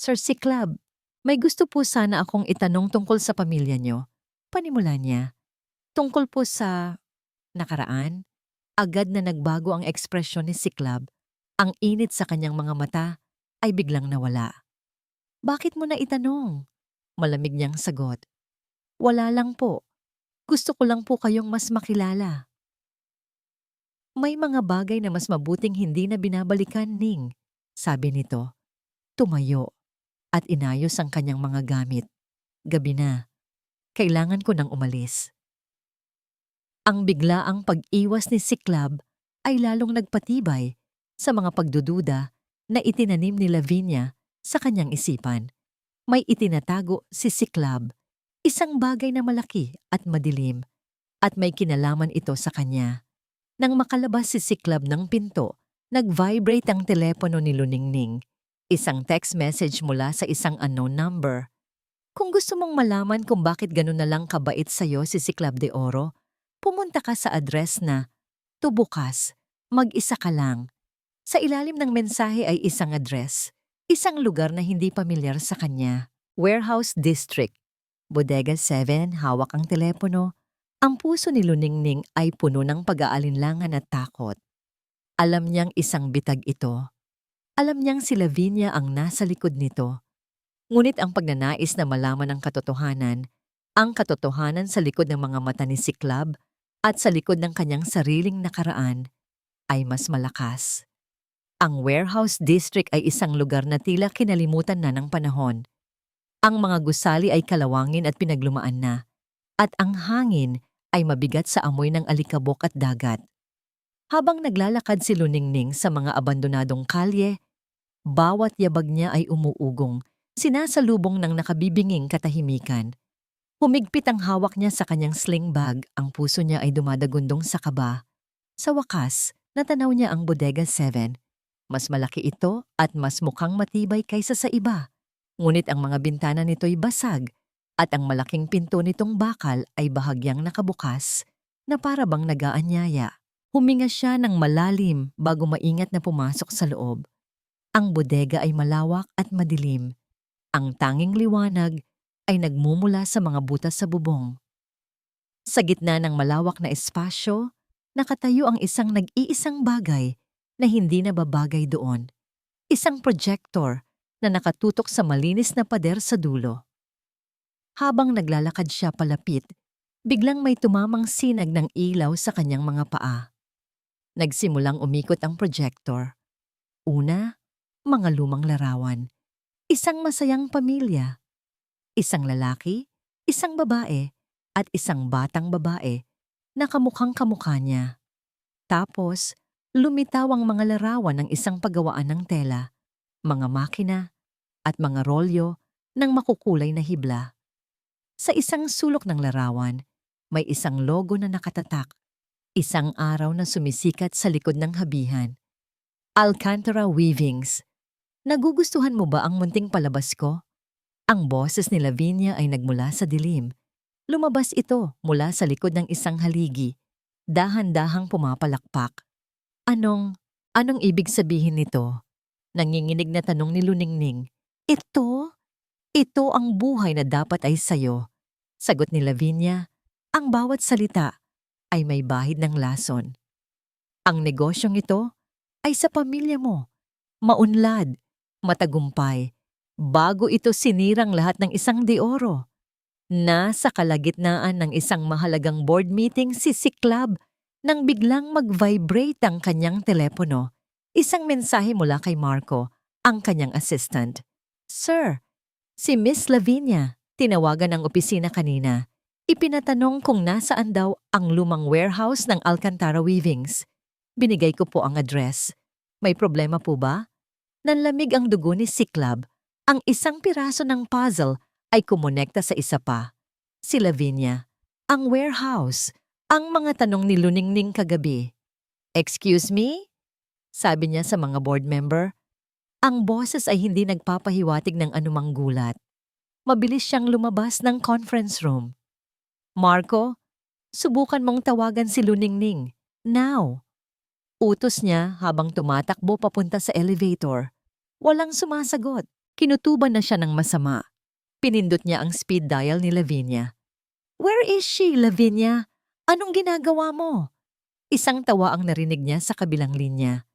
Sir Siklab, may gusto po sana akong itanong tungkol sa pamilya niyo. Panimula niya. Tungkol po sa nakaraan, agad na nagbago ang ekspresyon ni Siklab. Ang init sa kanyang mga mata ay biglang nawala. Bakit mo na itanong? Malamig niyang sagot. Wala lang po. Gusto ko lang po kayong mas makilala. May mga bagay na mas mabuting hindi na binabalikan, Ning. Sabi nito. Tumayo at inayos ang kanyang mga gamit. Gabi na. Kailangan ko nang umalis. Ang biglaang pag-iwas ni Siklab ay lalong nagpatibay sa mga pagdududa na itinanim ni Lavinia sa kanyang isipan. May itinatago si Siklab, isang bagay na malaki at madilim, at may kinalaman ito sa kanya. Nang makalabas si Siklab ng pinto, nag-vibrate ang telepono ni Luningning. Isang text message mula sa isang unknown number. Kung gusto mong malaman kung bakit ganun na lang kabait sa'yo si Siklab de Oro, pumunta ka sa address na Tubukas, mag-isa ka lang. Sa ilalim ng mensahe ay isang address, isang lugar na hindi pamilyar sa kanya. Warehouse District. Bodega 7, hawak ang telepono. Ang puso ni Luningning ay puno ng pag-aalinlangan at takot. Alam niyang isang bitag ito. Alam niyang si Lavinia ang nasa likod nito. Ngunit ang pagnanais na malaman ang katotohanan sa likod ng mga mata ni Siklab at sa likod ng kanyang sariling nakaraan, ay mas malakas. Ang Warehouse District ay isang lugar na tila kinalimutan na ng panahon. Ang mga gusali ay kalawangin at pinaglumaan na, at ang hangin ay mabigat sa amoy ng alikabok at dagat. Habang naglalakad si Luningning sa mga abandonadong kalye, bawat yabag niya ay umuugong, sinasalubong ng nakabibinging katahimikan. Humigpit ang hawak niya sa kanyang sling bag, ang puso niya ay dumadagundong sa kaba. Sa wakas, natanaw niya ang Bodega 7. Mas malaki ito at mas mukhang matibay kaysa sa iba. Ngunit ang mga bintana nito'y basag at ang malaking pinto nitong bakal ay bahagyang nakabukas na para bang nag-aanyaya. Huminga siya ng malalim bago maingat na pumasok sa loob. Ang bodega ay malawak at madilim. Ang tanging liwanag ay nagmumula sa mga butas sa bubong. Sa gitna ng malawak na espasyo, nakatayo ang isang nag-iisang bagay na hindi nababagay doon. Isang projector na nakatutok sa malinis na pader sa dulo. Habang naglalakad siya palapit, biglang may tumamang sinag ng ilaw sa kanyang mga paa. Nagsimulang umikot ang projector. Una, mga lumang larawan. Isang masayang pamilya. Isang lalaki, isang babae, at isang batang babae na kamukhang kamukha niya. Tapos, lumitaw ang mga larawan ng isang paggawaan ng tela, mga makina, at mga rolyo ng makukulay na hibla. Sa isang sulok ng larawan, may isang logo na nakatatak, isang araw na sumisikat sa likod ng habihan. Alcantara Weavings. Nagugustuhan mo ba ang munting palabas ko? Ang boses ni Lavinia ay nagmula sa dilim. Lumabas ito mula sa likod ng isang haligi, dahan-dahang pumapalakpak. Anong ibig sabihin nito? Nanginginig na tanong ni Luningning. Ito ang buhay na dapat ay sayo. Sagot ni Lavinia, ang bawat salita ay may bahid ng lason. Ang negosyong ito ay sa pamilya mo. Maunlad, matagumpay, bago ito sinirang lahat ng isang de oro. Nasa kalagitnaan ng isang mahalagang board meeting si Siklab nang biglang mag-vibrate ang kanyang telepono. Isang mensahe mula kay Marco, ang kanyang assistant. Sir, si Miss Lavinia, tinawagan ng opisina kanina. Ipinatanong kung nasaan daw ang lumang warehouse ng Alcantara Weavings. Binigay ko po ang address. May problema po ba? Nanlamig ang dugo ni Siklab. Ang isang piraso ng puzzle ay kumonekta sa isa pa. Si Lavinia, ang warehouse, ang mga tanong ni Luningning kagabi. Excuse me? Sabi niya sa mga board member. Ang boses ay hindi nagpapahiwatig ng anumang gulat. Mabilis siyang lumabas ng conference room. Marco, Subukan mong tawagan si Luningning. Now! Utos niya habang tumatakbo papunta sa elevator. Walang sumasagot. Kinutuban na siya ng masama. Pinindot niya ang speed dial ni Lavinia. Where is she, Lavinia? Anong ginagawa mo? Isang tawa ang narinig niya sa kabilang linya.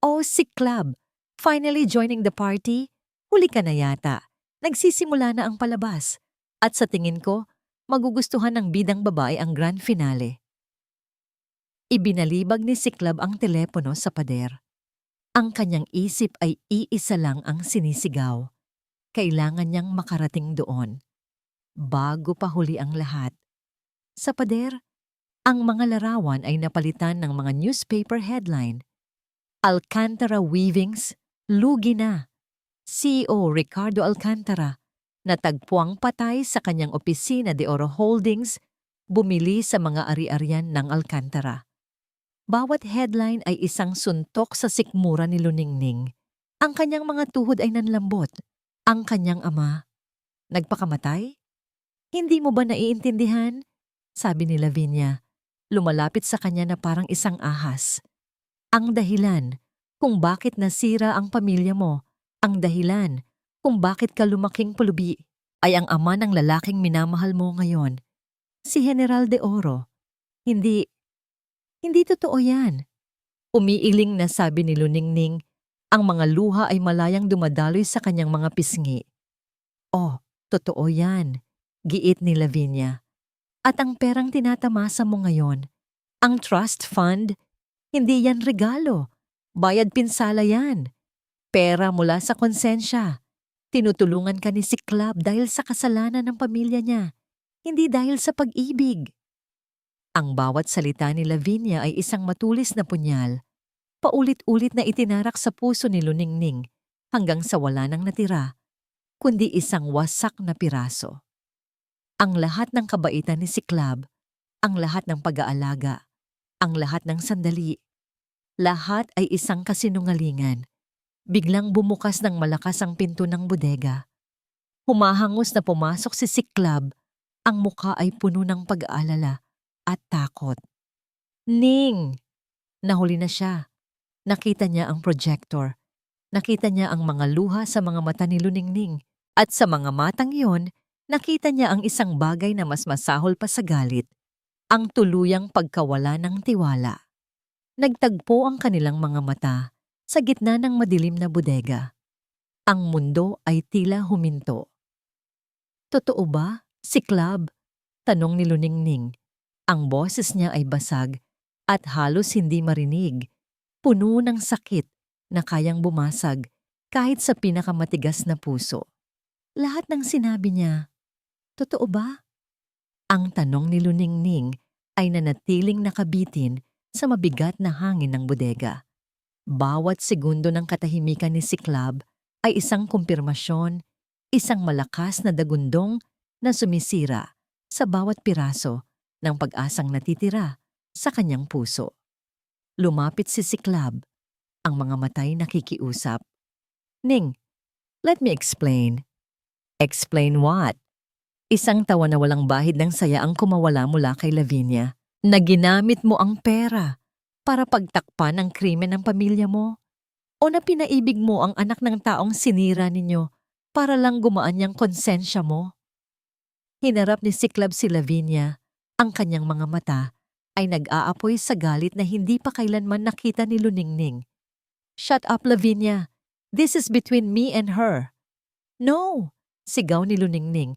Oh, si Club. Finally joining the party? Huli ka na yata. Nagsisimula na ang palabas. At sa tingin ko, magugustuhan ng bidang babae ang grand finale. Ibinalibag ni si Club ang telepono sa pader. Ang kanyang isip ay iisa lang ang sinisigaw. Kailangan niyang makarating doon. Bago pa huli ang lahat. Sa pader, ang mga larawan ay napalitan ng mga newspaper headline. Alcantara Weavings, lugi na. CEO Ricardo Alcantara, natagpuang patay sa kanyang opisina de Oro Holdings, bumili sa mga ari-arian ng Alcantara. Bawat headline ay isang suntok sa sikmura ni Luningning. Ang kanyang mga tuhod ay nanlambot. Ang kanyang ama, nagpakamatay? Hindi mo ba naiintindihan? Sabi ni Lavinia, lumalapit sa kanya na parang isang ahas. Ang dahilan kung bakit nasira ang pamilya mo, ang dahilan kung bakit ka lumaking pulubi, ay ang ama ng lalaking minamahal mo ngayon, si General de Oro. Hindi totoo yan. Umiiling na sabi ni Luningning, ang mga luha ay malayang dumadaloy sa kanyang mga pisngi. Oh, totoo yan, giit ni Lavinia. At ang perang tinatamasa mo ngayon, ang trust fund, hindi yan regalo. Bayad pinsala yan. Pera mula sa konsensya. Tinutulungan ka ni si Club dahil sa kasalanan ng pamilya niya, hindi dahil sa pag-ibig. Ang bawat salita ni Lavinia ay isang matulis na punyal. Paulit-ulit na itinarak sa puso ni Luningning hanggang sa wala nang natira, kundi isang wasak na piraso. Ang lahat ng kabaitan ni si Club, ang lahat ng pag-aalaga, ang lahat ng sandali, lahat ay isang kasinungalingan. Biglang bumukas ng malakas ang pinto ng bodega. Humahangos na pumasok si Club, ang mukha ay puno ng pag-aalala at takot. Ning! Nahuli na siya. Nakita niya ang projector. Nakita niya ang mga luha sa mga mata ni Luningning. At sa mga matang iyon, nakita niya ang isang bagay na mas masahol pa sa galit. Ang tuluyang pagkawala ng tiwala. Nagtagpo ang kanilang mga mata sa gitna ng madilim na bodega. Ang mundo ay tila huminto. Totoo ba, si Club? Tanong ni Luningning. Ang boses niya ay basag at halos hindi marinig. Puno ng sakit na kayang bumasag kahit sa pinakamatigas na puso. Lahat ng sinabi niya, totoo ba? Ang tanong ni Luningning ay nanatiling nakabitin sa mabigat na hangin ng bodega. Bawat segundo ng katahimikan ni si Club ay isang kumpirmasyon, isang malakas na dagundong na sumisira sa bawat piraso ng pag-asang natitira sa kanyang puso. Lumapit si Club, ang mga matay nakikiusap. Ning, let me explain. Explain what? Isang tawa na walang bahid ng saya ang kumawala mula kay Lavinia, na ginamit mo ang pera para pagtakpan ang krimen ng pamilya mo? O na pinaibig mo ang anak ng taong sinira ninyo para lang gumaan niyang konsensya mo? Hinarap ni Club si Lavinia. Ang kanyang mga mata ay nag-aapoy sa galit na hindi pa kailanman nakita ni Luningning. Shut up, Lavinia. This is between me and her. No, sigaw ni Luningning.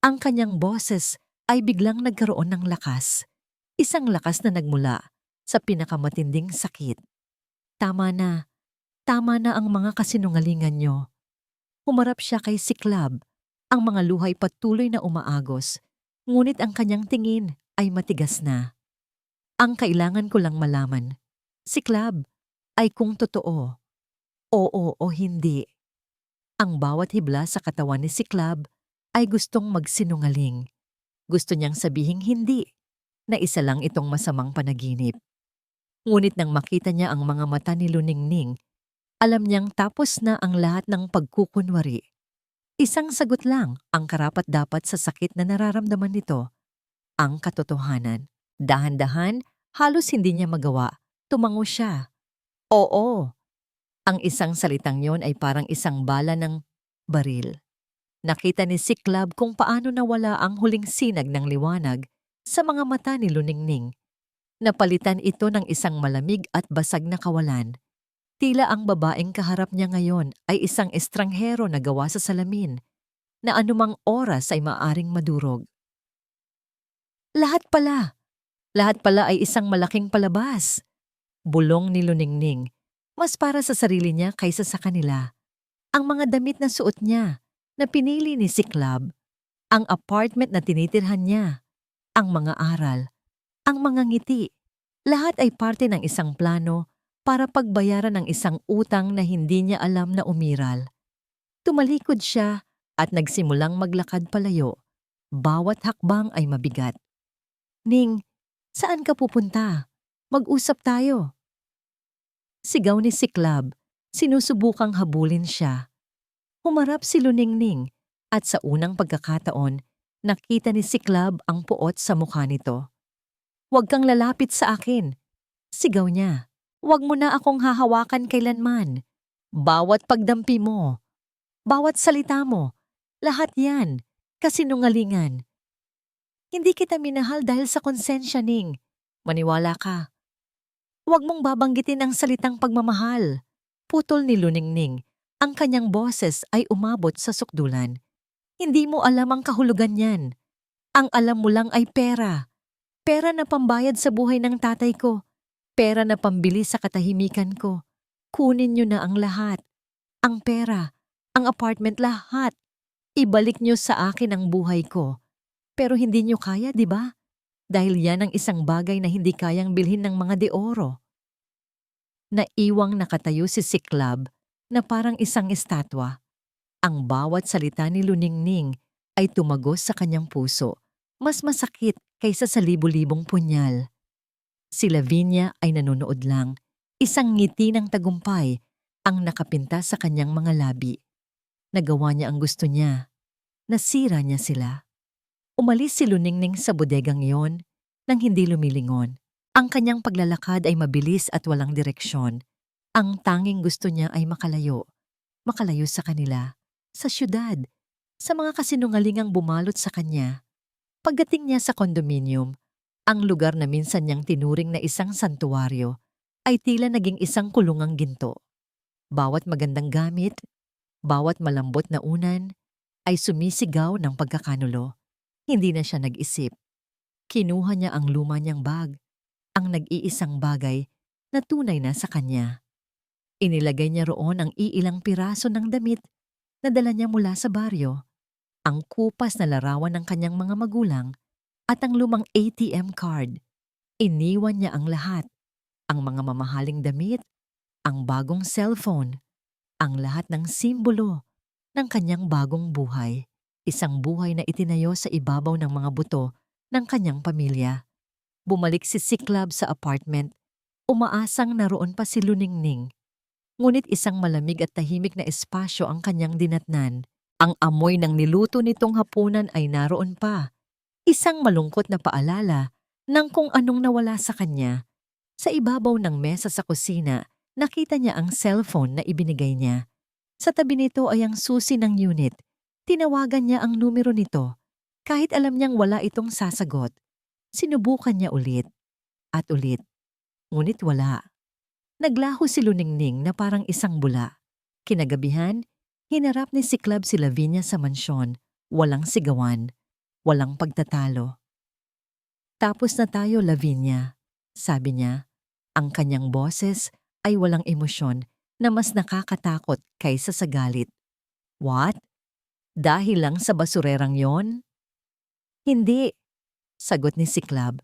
Ang kanyang boses ay biglang nagkaroon ng lakas. Isang lakas na nagmula sa pinakamatinding sakit. Tama na ang mga kasinungalingan nyo. Humarap siya kay Club. Ang mga luhay patuloy na umaagos, ngunit ang kanyang tingin ay matigas na. Ang kailangan ko lang malaman, si Club, ay kung totoo, oo o hindi. Ang bawat hibla sa katawan ni si Club ay gustong magsinungaling. Gusto niyang sabihing hindi, na isa lang itong masamang panaginip. Ngunit nang makita niya ang mga mata ni Luningning, alam niyang tapos na ang lahat ng pagkukunwari. Isang sagot lang ang karapat-dapat sa sakit na nararamdaman nito, ang katotohanan. Dahan-dahan, halos hindi niya magawa. Tumango siya. Oo. Ang isang salitang yon ay parang isang bala ng baril. Nakita ni Siklab kung paano nawala ang huling sinag ng liwanag sa mga mata ni Luningning. Napalitan ito ng isang malamig at basag na kawalan. Tila ang babaeng kaharap niya ngayon ay isang estranghero na gawa sa salamin na anumang oras ay maaring madurog. Lahat pala ay isang malaking palabas. Bulong ni Luningning, mas para sa sarili niya kaysa sa kanila. Ang mga damit na suot niya, na pinili ni Siklab, ang apartment na tinitirhan niya, ang mga aral, ang mga ngiti, lahat ay parte ng isang plano para pagbayaran ng isang utang na hindi niya alam na umiral. Tumalikod siya at nagsimulang maglakad palayo. Bawat hakbang ay mabigat. Ning, saan ka pupunta? Mag-usap tayo. Sigaw ni Siklab, sinusubukang habulin siya. Humarap si Luningning at sa unang pagkakataon, nakita ni Siklab ang puot sa mukha nito. Huwag kang lalapit sa akin. Sigaw niya. Huwag mo na akong hahawakan kailanman. Bawat pagdampi mo, bawat salita mo, lahat yan, kasinungalingan. Hindi kita minahal dahil sa konsensya, Ning. Maniwala ka. Huwag mong babanggitin ang salitang pagmamahal. Putol ni Luningning. Ang kanyang boses ay umabot sa sukdulan. Hindi mo alam ang kahulugan niyan. Ang alam mo lang ay pera. Pera na pambayad sa buhay ng tatay ko. Pera na pambili sa katahimikan ko. Kunin niyo na ang lahat. Ang pera, ang apartment, lahat. Ibalik niyo sa akin ang buhay ko. Pero hindi niyo kaya, di ba? Dahil yan ang isang bagay na hindi kayang bilhin ng mga de oro. Naiwang nakatayo si Siklab na parang isang estatwa. Ang bawat salita ni Luningning ay tumagos sa kanyang puso, mas masakit kaysa sa libu-libong punyal. Si Lavinia ay nanonood lang, isang ngiti ng tagumpay ang nakapinta sa kanyang mga labi. Nagawa niya ang gusto niya, nasira niya sila. Umalis si Luningning sa bodegang iyon nang hindi lumilingon. Ang kanyang paglalakad ay mabilis at walang direksyon. Ang tanging gusto niya ay makalayo. Makalayo sa kanila, sa syudad, sa mga kasinungalingang bumalot sa kanya. Pagdating niya sa kondominium, ang lugar na minsan niyang tinuring na isang santuwaryo ay tila naging isang kulungang ginto. Bawat magandang gamit, bawat malambot na unan, ay sumisigaw ng pagkakanulo. Hindi na siya nag-isip. Kinuha niya ang luma niyang bag, ang nag-iisang bagay na tunay na sa kanya. Inilagay niya roon ang iilang piraso ng damit na dala niya mula sa baryo, ang kupas na larawan ng kanyang mga magulang at ang lumang ATM card. Iniwan niya ang lahat, ang mga mamahaling damit, ang bagong cellphone, ang lahat ng simbolo ng kanyang bagong buhay. Isang buhay na itinayo sa ibabaw ng mga buto ng kanyang pamilya. Bumalik si Siklab sa apartment, umaasang naroon pa si Luningning. Ngunit isang malamig at tahimik na espasyo ang kanyang dinatnan. Ang amoy ng niluto nitong hapunan ay naroon pa. Isang malungkot na paalala ng kung anong nawala sa kanya. Sa ibabaw ng mesa sa kusina, nakita niya ang cellphone na ibinigay niya. Sa tabi nito ay ang susi ng unit. Tinawagan niya ang numero nito. Kahit alam niyang wala itong sasagot, sinubukan niya ulit at ulit. Ngunit wala. Naglaho si Luningning na parang isang bula. Kinagabihan, hinarap ni Siklab si Lavinia sa mansyon. Walang sigawan, walang pagtatalo. Tapos na tayo, Lavinia, sabi niya. Ang kanyang boses ay walang emosyon na mas nakakatakot kaysa sa galit. What? Dahil lang sa basurerang yon? Hindi, sagot ni Siklab.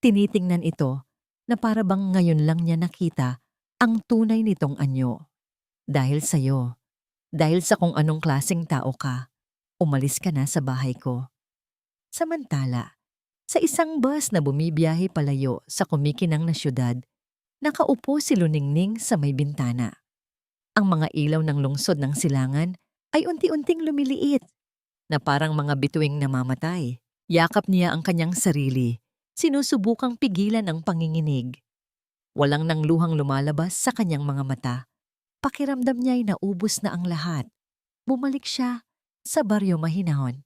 Tinitingnan ito na para bang ngayon lang niya nakita ang tunay nitong anyo. Dahil sa'yo, dahil sa kung anong klaseng tao ka, umalis ka na sa bahay ko. Samantala, sa isang bus na bumibiyahe palayo sa kumikinang na syudad, nakaupo si Luningning sa may bintana. Ang mga ilaw ng lungsod ng silangan ay unti-unting lumiliit, na parang mga bituing namamatay. Yakap niya ang kanyang sarili. Sinusubukang pigilan ang panginginig. Walang nangluhang lumalabas sa kanyang mga mata. Pakiramdam niya'y naubos na ang lahat. Bumalik siya sa baryo mahinahon.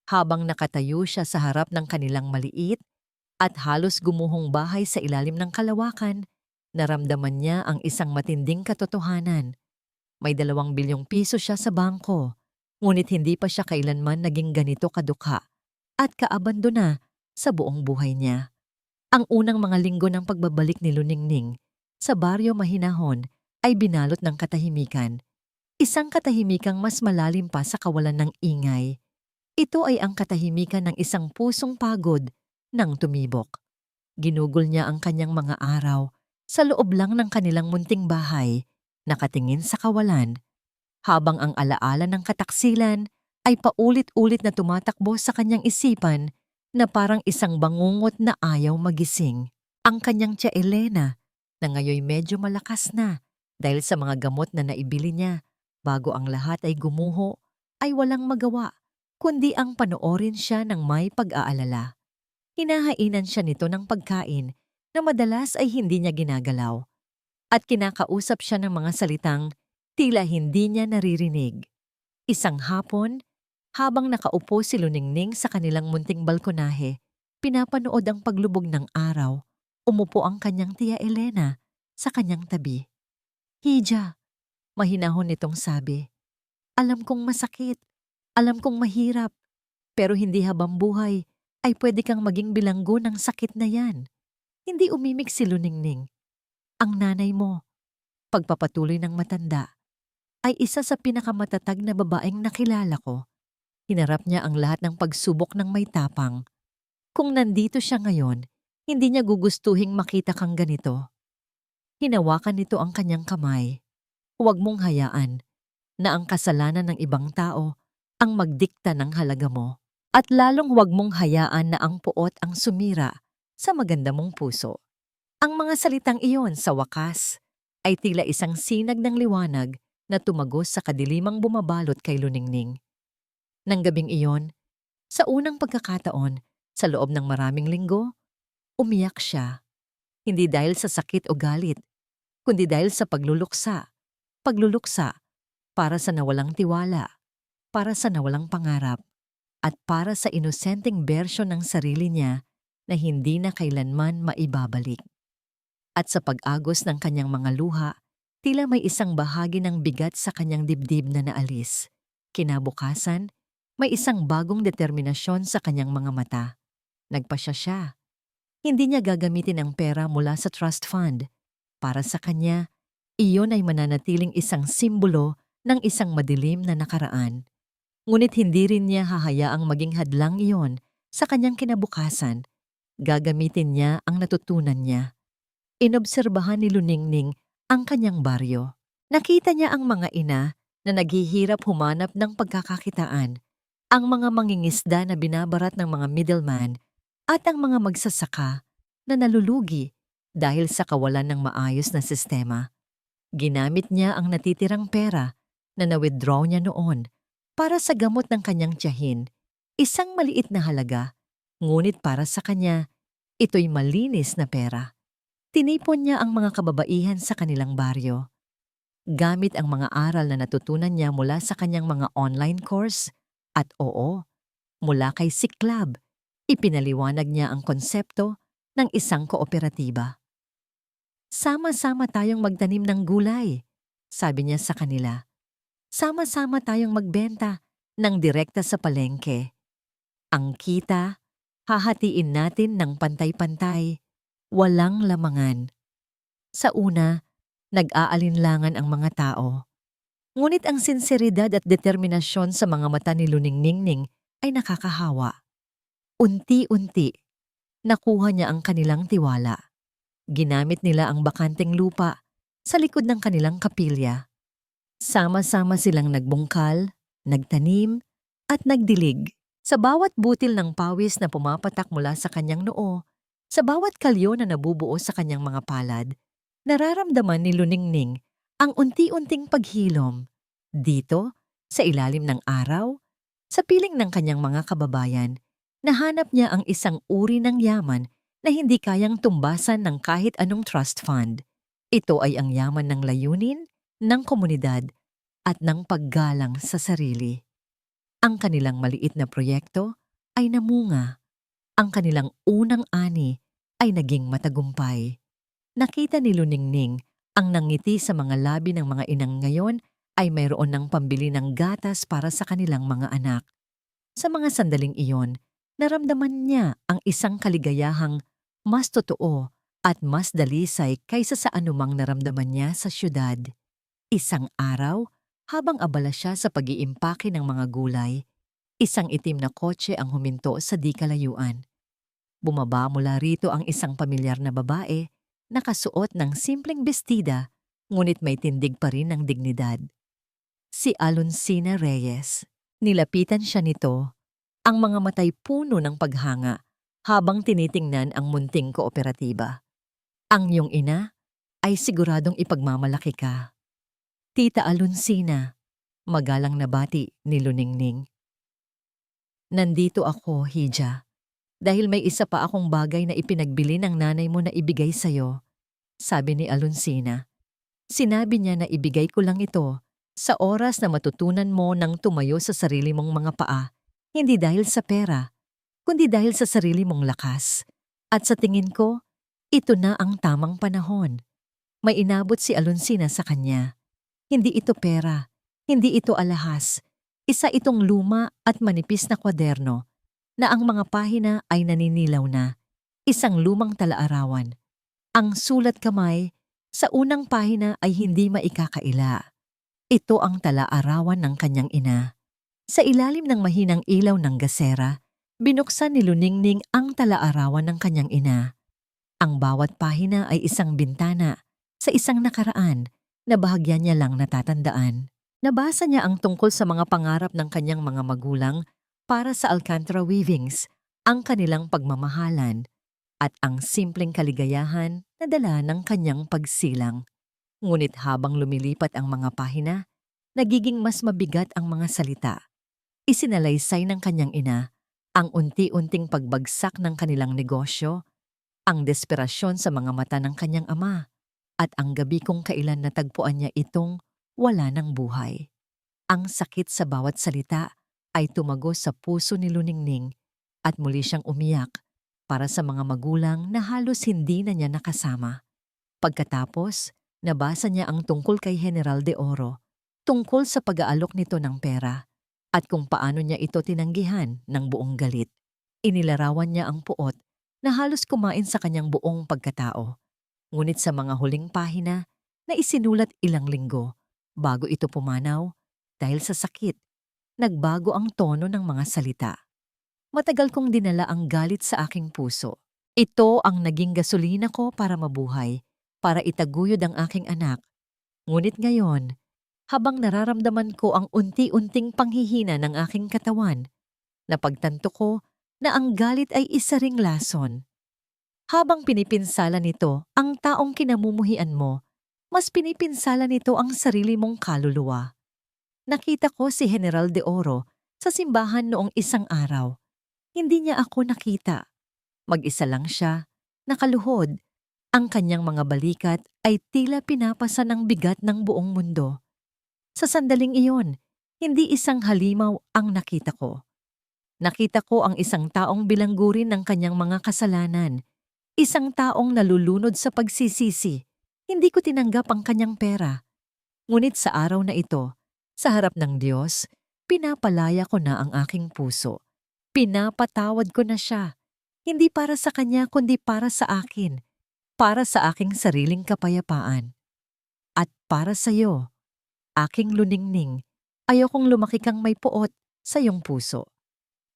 Habang nakatayo siya sa harap ng kanilang maliit at halos gumuhong bahay sa ilalim ng kalawakan, naramdaman niya ang isang matinding katotohanan. May 2 bilyong piso siya sa bangko, ngunit hindi pa siya kailanman naging ganito kadukha at kaabandona sa buong buhay niya. Ang unang mga linggo ng pagbabalik ni Luningning sa baryo mahinahon ay binalot ng katahimikan. Isang katahimikang mas malalim pa sa kawalan ng ingay. Ito ay ang katahimikan ng isang pusong pagod nang tumibok. Ginugol niya ang kanyang mga araw sa loob lang ng kanilang munting bahay, nakatingin sa kawalan, habang ang alaala ng kataksilan ay paulit-ulit na tumatakbo sa kanyang isipan na parang isang bangungot na ayaw magising. Ang kanyang tia Elena, na ngayoy medyo malakas na dahil sa mga gamot na naibili niya bago ang lahat ay gumuho, ay walang magawa kundi ang panoorin siya ng may pag-aalala. Hinahainan siya nito ng pagkain na madalas ay hindi niya ginagalaw at kinakausap siya ng mga salitang tila hindi niya naririnig. Isang hapon, habang nakaupo si Luningning sa kanilang munting balkonahe, pinapanood ang paglubog ng araw, umupo ang kanyang tia Elena sa kanyang tabi. "Hija," mahinahon nitong sabi, "alam kong masakit, alam kong mahirap, pero hindi habang buhay ay pwede kang maging bilanggo ng sakit na yan." Hindi umimik si Luningning. "Ang nanay mo," pagpapatuloy ng matanda, "ay isa sa pinakamatatag na babaeng nakilala ko." Hinarap niya ang lahat ng pagsubok ng may tapang. Kung nandito siya ngayon, hindi niya gugustuhing makita kang ganito. Hinawakan nito ang kanyang kamay. "Huwag mong hayaan na ang kasalanan ng ibang tao ang magdikta ng halaga mo. At lalong huwag mong hayaan na ang puot ang sumira sa maganda mong puso." Ang mga salitang iyon sa wakas ay tila isang sinag ng liwanag na tumagos sa kadilimang bumabalot kay Luningning. Nang gabing iyon, sa unang pagkakataon, sa loob ng maraming linggo, umiyak siya. Hindi dahil sa sakit o galit, kundi dahil sa pagluluksa. Pagluluksa para sa nawalang tiwala, para sa nawalang pangarap, at para sa inosenteng bersyon ng sarili niya na hindi na kailanman maibabalik. At sa pag-agos ng kanyang mga luha, tila may isang bahagi ng bigat sa kanyang dibdib na naalis. Kinabukasan, may isang bagong determinasyon sa kanyang mga mata. Nagpasya siya. Hindi niya gagamitin ang pera mula sa trust fund. Para sa kanya, iyon ay mananatiling isang simbolo ng isang madilim na nakaraan. Ngunit hindi rin niya hahayaang maging hadlang iyon sa kanyang kinabukasan. Gagamitin niya ang natutunan niya. Inobserbahan ni Luningning ang kanyang baryo. Nakita niya ang mga ina na naghihirap humanap ng pagkakakitaan, ang mga mangingisda na binabarat ng mga middleman at ang mga magsasaka na nalulugi dahil sa kawalan ng maayos na sistema. Ginamit niya ang natitirang pera na na-withdraw niya noon para sa gamot ng kanyang tiyahin, isang maliit na halaga, ngunit para sa kanya, ito'y malinis na pera. Tinipon niya ang mga kababaihan sa kanilang baryo. Gamit ang mga aral na natutunan niya mula sa kanyang mga online course at mula kay Siklab, ipinaliwanag niya ang konsepto ng isang kooperatiba. "Sama-sama tayong magtanim ng gulay," sabi niya sa kanila. "Sama-sama tayong magbenta ng direkta sa palengke. Ang kita, hahatiin natin ng pantay-pantay, walang lamangan." Sa una, nag-aalinlangan ang mga tao. Ngunit ang sinseridad at determinasyon sa mga mata ni Luningning ay nakakahawa. Unti-unti, nakuha niya ang kanilang tiwala. Ginamit nila ang bakanteng lupa sa likod ng kanilang kapilya. Sama-sama silang nagbungkal, nagtanim, at nagdilig. Sa bawat butil ng pawis na pumapatak mula sa kanyang noo, sa bawat kalyo na nabubuo sa kanyang mga palad, nararamdaman ni Luningning ang unti-unting paghilom. Dito, sa ilalim ng araw, sa piling ng kanyang mga kababayan, nahanap niya ang isang uri ng yaman na hindi kayang tumbasan ng kahit anong trust fund. Ito ay ang yaman ng layunin, ng komunidad, at ng paggalang sa sarili. Ang kanilang maliit na proyekto ay namunga. Ang kanilang unang ani ay naging matagumpay. Nakita ni Luningning ang nangiti sa mga labi ng mga inang ngayon ay mayroon ng pambili ng gatas para sa kanilang mga anak. Sa mga sandaling iyon, naramdaman niya ang isang kaligayahang mas totoo at mas dalisay kaysa sa anumang naramdaman niya sa syudad. Isang araw, habang abala siya sa pag-iimpake ng mga gulay, isang itim na kotse ang huminto sa di kalayuan. Bumaba mula rito ang isang pamilyar na babae, nakasuot ng simpleng bestida, ngunit may tindig pa rin ng dignidad. Si Alonsina Reyes. Nilapitan siya nito, ang mga matay puno ng paghanga habang tinitingnan ang munting kooperatiba. Ang iyong ina ay siguradong ipagmamalaki ka. Tita Alonsina, magalang na bati ni Luningning. Nandito ako, Hija, dahil may isa pa akong bagay na ipinagbili ng nanay mo na ibigay sa'yo, sabi ni Alonsina. Sinabi niya na ibigay ko lang ito sa oras na matutunan mo nang tumayo sa sarili mong mga paa, hindi dahil sa pera, kundi dahil sa sarili mong lakas. At sa tingin ko, ito na ang tamang panahon. May inabot si Alonsina sa kanya. Hindi ito pera, hindi ito alahas. Isa itong luma at manipis na kwaderno na ang mga pahina ay naninilaw na. Isang lumang talaarawan. Ang sulat kamay sa unang pahina ay hindi maikakaila. Ito ang talaarawan ng kanyang ina. Sa ilalim ng mahinang ilaw ng gasera, binuksan ni Luningning ang talaarawan ng kanyang ina. Ang bawat pahina ay isang bintana sa isang nakaraan na bahagya niya lang natatandaan. Nabasa niya ang tungkol sa mga pangarap ng kanyang mga magulang para sa Alcantara Weavings, ang kanilang pagmamahalan, at ang simpleng kaligayahan na dala ng kanyang pagsilang. Ngunit habang lumilipat ang mga pahina, nagiging mas mabigat ang mga salita. Isinalaysay ng kanyang ina ang unti-unting pagbagsak ng kanilang negosyo, ang desperasyon sa mga mata ng kanyang ama, at ang gabi kung kailan natagpuan niya itong wala ng buhay. Ang sakit sa bawat salita ay tumagos sa puso ni Luningning at muli siyang umiyak para sa mga magulang na halos hindi na niya nakasama. Pagkatapos, nabasa niya ang tungkol kay General de Oro, tungkol sa pag-aalok nito ng pera, at kung paano niya ito tinanggihan ng buong galit. Inilarawan niya ang puot na halos kumain sa kanyang buong pagkatao. Ngunit sa mga huling pahina na isinulat ilang linggo, bago ito pumanaw, dahil sa sakit, nagbago ang tono ng mga salita. Matagal kong dinala ang galit sa aking puso. Ito ang naging gasolina ko para mabuhay, para itaguyod ang aking anak. Ngunit ngayon, habang nararamdaman ko ang unti-unting panghihina ng aking katawan, napagtanto ko na ang galit ay isa ring lason. Habang pinipinsala nito ang taong kinamumuhian mo, mas pinipinsala nito ang sarili mong kaluluwa. Nakita ko si General de Oro sa simbahan noong isang araw. Hindi niya ako nakita. Mag-isa lang siya, nakaluhod. Ang kanyang mga balikat ay tila pinapasa ng bigat ng buong mundo. Sa sandaling iyon, hindi isang halimaw ang nakita ko. Nakita ko ang isang taong bilanggurin ng kanyang mga kasalanan, isang taong nalulunod sa pagsisisi. Hindi ko tinanggap ang kanyang pera. Ngunit sa araw na ito, sa harap ng Diyos, pinapalaya ko na ang aking puso. Pinapatawad ko na siya. Hindi para sa kanya kundi para sa akin. Para sa aking sariling kapayapaan. At para sa iyo, aking Luningning, ayokong lumaki kang may puot sa iyong puso.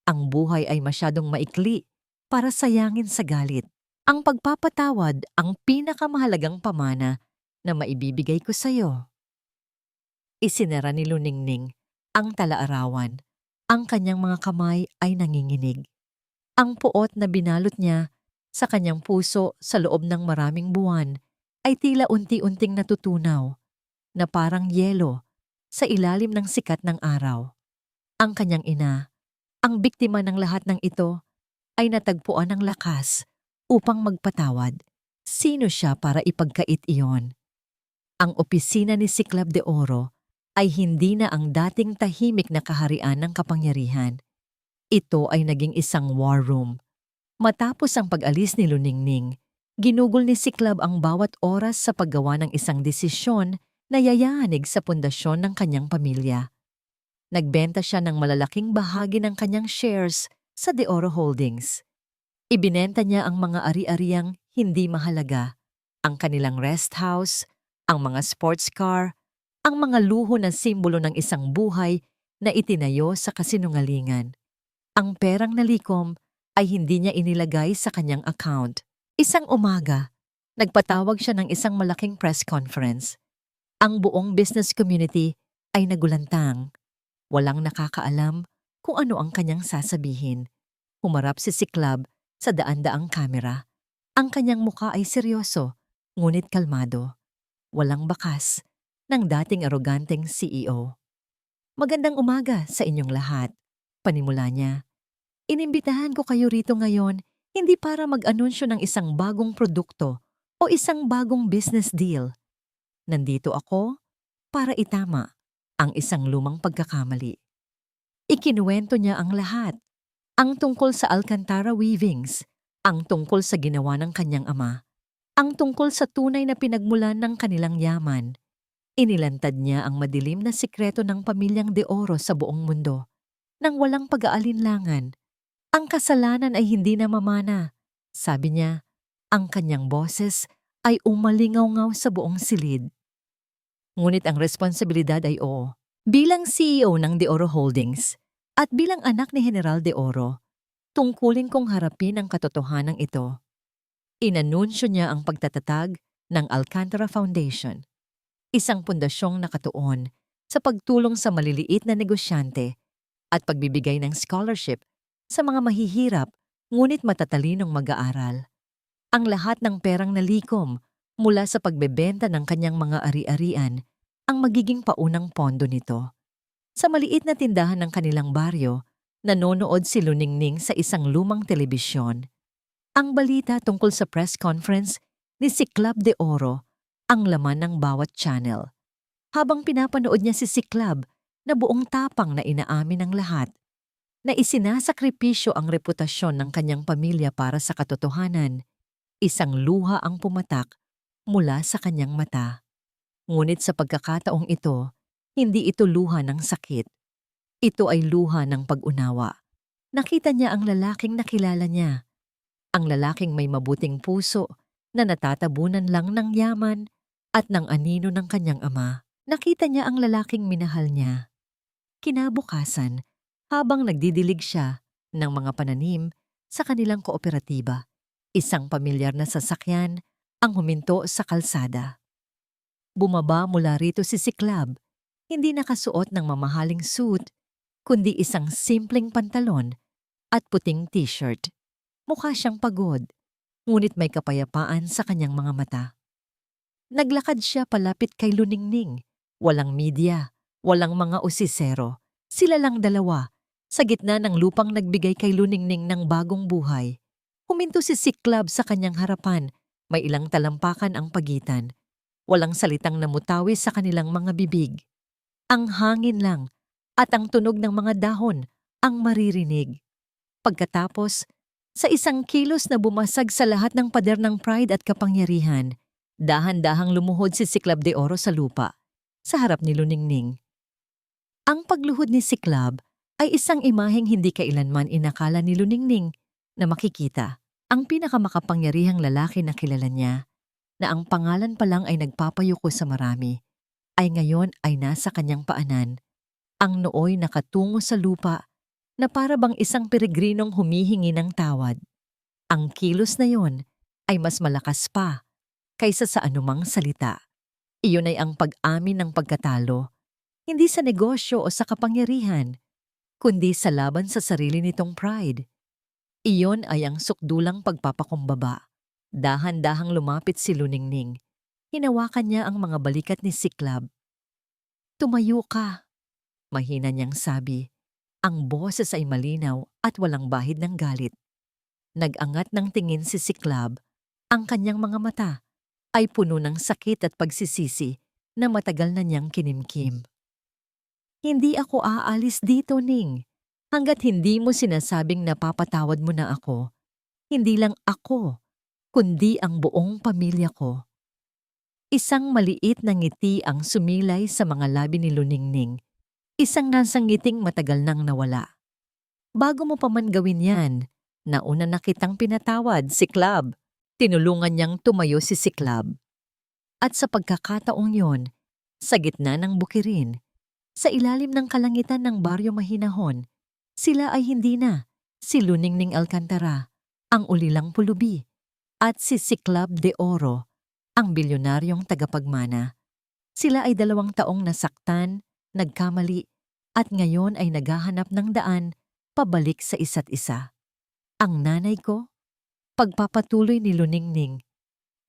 Ang buhay ay masyadong maikli para sayangin sa galit. Ang pagpapatawad ang pinakamahalagang pamana na maibibigay ko sa iyo. Isinara ni Luningning ang talaarawan. Ang kanyang mga kamay ay nanginginig. Ang puot na binalot niya sa kanyang puso sa loob ng maraming buwan ay tila unti-unting natutunaw na parang yelo sa ilalim ng sikat ng araw. Ang kanyang ina, ang biktima ng lahat ng ito, ay natagpuan ng lakas upang magpatawad. Sino siya para ipagkait iyon? Ang opisina ni Cyclops de Oro ay hindi na ang dating tahimik na kaharian ng kapangyarihan. Ito ay naging isang war room. Matapos ang pag-alis ni Luningning, ginugol ni Cyclops ang bawat oras sa paggawa ng isang desisyon na yayanig sa pundasyon ng kanyang pamilya. Nagbenta siya ng malalaking bahagi ng kanyang shares sa De Oro Holdings. Ibinenta niya ang mga ari-ariang hindi mahalaga, ang kanilang rest house, ang mga sports car, ang mga luho na simbolo ng isang buhay na itinayo sa kasinungalingan. Ang perang nalikom ay hindi niya inilagay sa kanyang account. Isang umaga, nagpatawag siya ng isang malaking press conference. Ang buong business community ay nagulantang. Walang nakakaalam kung ano ang kanyang sasabihin. Humarap si Cyclops sa daan-daang kamera. Ang kanyang muka ay seryoso, ngunit kalmado. Walang bakas ng dating aroganteng CEO. Magandang umaga sa inyong lahat. Panimula niya. Inimbitahan ko kayo rito ngayon hindi para mag-anunsyo ng isang bagong produkto o isang bagong business deal. Nandito ako para itama ang isang lumang pagkakamali. Ikinuwento niya ang lahat. Ang tungkol sa Alcantara Weavings, ang tungkol sa ginawa ng kanyang ama, ang tungkol sa tunay na pinagmulan ng kanilang yaman. Inilantad niya ang madilim na sikreto ng pamilyang De Oro sa buong mundo. Nang walang pag-aalinlangan, ang kasalanan ay hindi na mamana. Sabi niya, ang kanyang boses ay umalingaw-ngaw sa buong silid. Ngunit ang responsibilidad ay oo. Bilang CEO ng De Oro Holdings at bilang anak ni General De Oro, tungkulin kong harapin ang katotohanan ito. Inanunsyo niya ang pagtatatag ng Alcantara Foundation, isang pundasyong nakatuon sa pagtulong sa maliliit na negosyante at pagbibigay ng scholarship sa mga mahihirap ngunit matatalinong mag-aaral. Ang lahat ng perang nalikom mula sa pagbebenta ng kanyang mga ari-arian ang magiging paunang pondo nito. Sa maliit na tindahan ng kanilang baryo, nanonood si Luningning sa isang lumang telebisyon. Ang balita tungkol sa press conference ni Cyclops de Oro ang laman ng bawat channel. Habang pinapanood niya si Cyclops na buong tapang na inaamin ng lahat, na isinasakripisyo ang reputasyon ng kanyang pamilya para sa katotohanan, isang luha ang pumatak mula sa kanyang mata. Ngunit sa pagkakataong ito, hindi ito luha ng sakit. Ito ay luha ng pag-unawa. Nakita niya ang lalaking nakilala niya. Ang lalaking may mabuting puso na natatabunan lang ng yaman at ng anino ng kanyang ama. Nakita niya ang lalaking minahal niya. Kinabukasan, habang nagdidilig siya ng mga pananim sa kanilang kooperatiba, isang pamilyar na sasakyan ang huminto sa kalsada. Bumaba mula rito si Cyclops, hindi nakasuot ng mamahaling suit, kundi isang simpleng pantalon at puting t-shirt. Mukha siyang pagod, ngunit may kapayapaan sa kanyang mga mata. Naglakad siya palapit kay Luningning. Walang media, walang mga usisero. Sila lang dalawa, sa gitna ng lupang nagbigay kay Luningning ng bagong buhay. Huminto si Cyclops sa kanyang harapan, may ilang talampakan ang pagitan. Walang salitang namutawi sa kanilang mga bibig. Ang hangin lang at ang tunog ng mga dahon ang maririnig. Pagkatapos, sa isang kilos na bumasag sa lahat ng pader ng pride at kapangyarihan, dahan-dahang lumuhod si Cyclops de Oro sa lupa, sa harap ni Luningning. Ang pagluhod ni Cyclops ay isang imaheng hindi kailanman inakala ni Luningning na makikita. Ang pinakamakapangyarihang lalaki na kilala niya, na ang pangalan pa lang ay nagpapayuko sa marami, ay ngayon ay nasa kanyang paanan. Ang nooy nakatungo sa lupa na para bang isang peregrinong humihingi ng tawad. Ang kilos na yon ay mas malakas pa kaysa sa anumang salita. Iyon ay ang pag-amin ng pagkatalo, hindi sa negosyo o sa kapangyarihan, kundi sa laban sa sarili nitong pride. Iyon ay ang sukdulang pagpapakumbaba. Dahan-dahang lumapit si Luningning. Hinawakan niya ang mga balikat ni Cyclops. Tumayo ka, mahina niyang sabi. Ang boses ay malinaw at walang bahid ng galit. Nag-angat ng tingin si Siklab. Ang kanyang mga mata ay puno ng sakit at pagsisisi na matagal na niyang kinimkim. Hindi ako aalis dito, Ning. Hanggat hindi mo sinasabing napapatawad mo na ako. Hindi lang ako, kundi ang buong pamilya ko. Isang maliit na ngiti ang sumilay sa mga labi ni Luningning. Isang nasang ngiting matagal nang nawala. Bago mo pa man gawin yan, nauna na kitang pinatawad, Siklab. Tinulungan niyang tumayo si Siklab. At sa pagkakataong yon, sa gitna ng bukirin, sa ilalim ng kalangitan ng baryo Mahinahon, sila ay hindi na si Luningning Alcantara, ang ulilang pulubi, at si Siklab de Oro, ang bilyonaryong tagapagmana. Sila ay 2 taong nasaktan, nagkamali, at ngayon ay naghahanap ng daan pabalik sa isa't isa. Ang nanay ko, pagpapatuloy ni Luningning.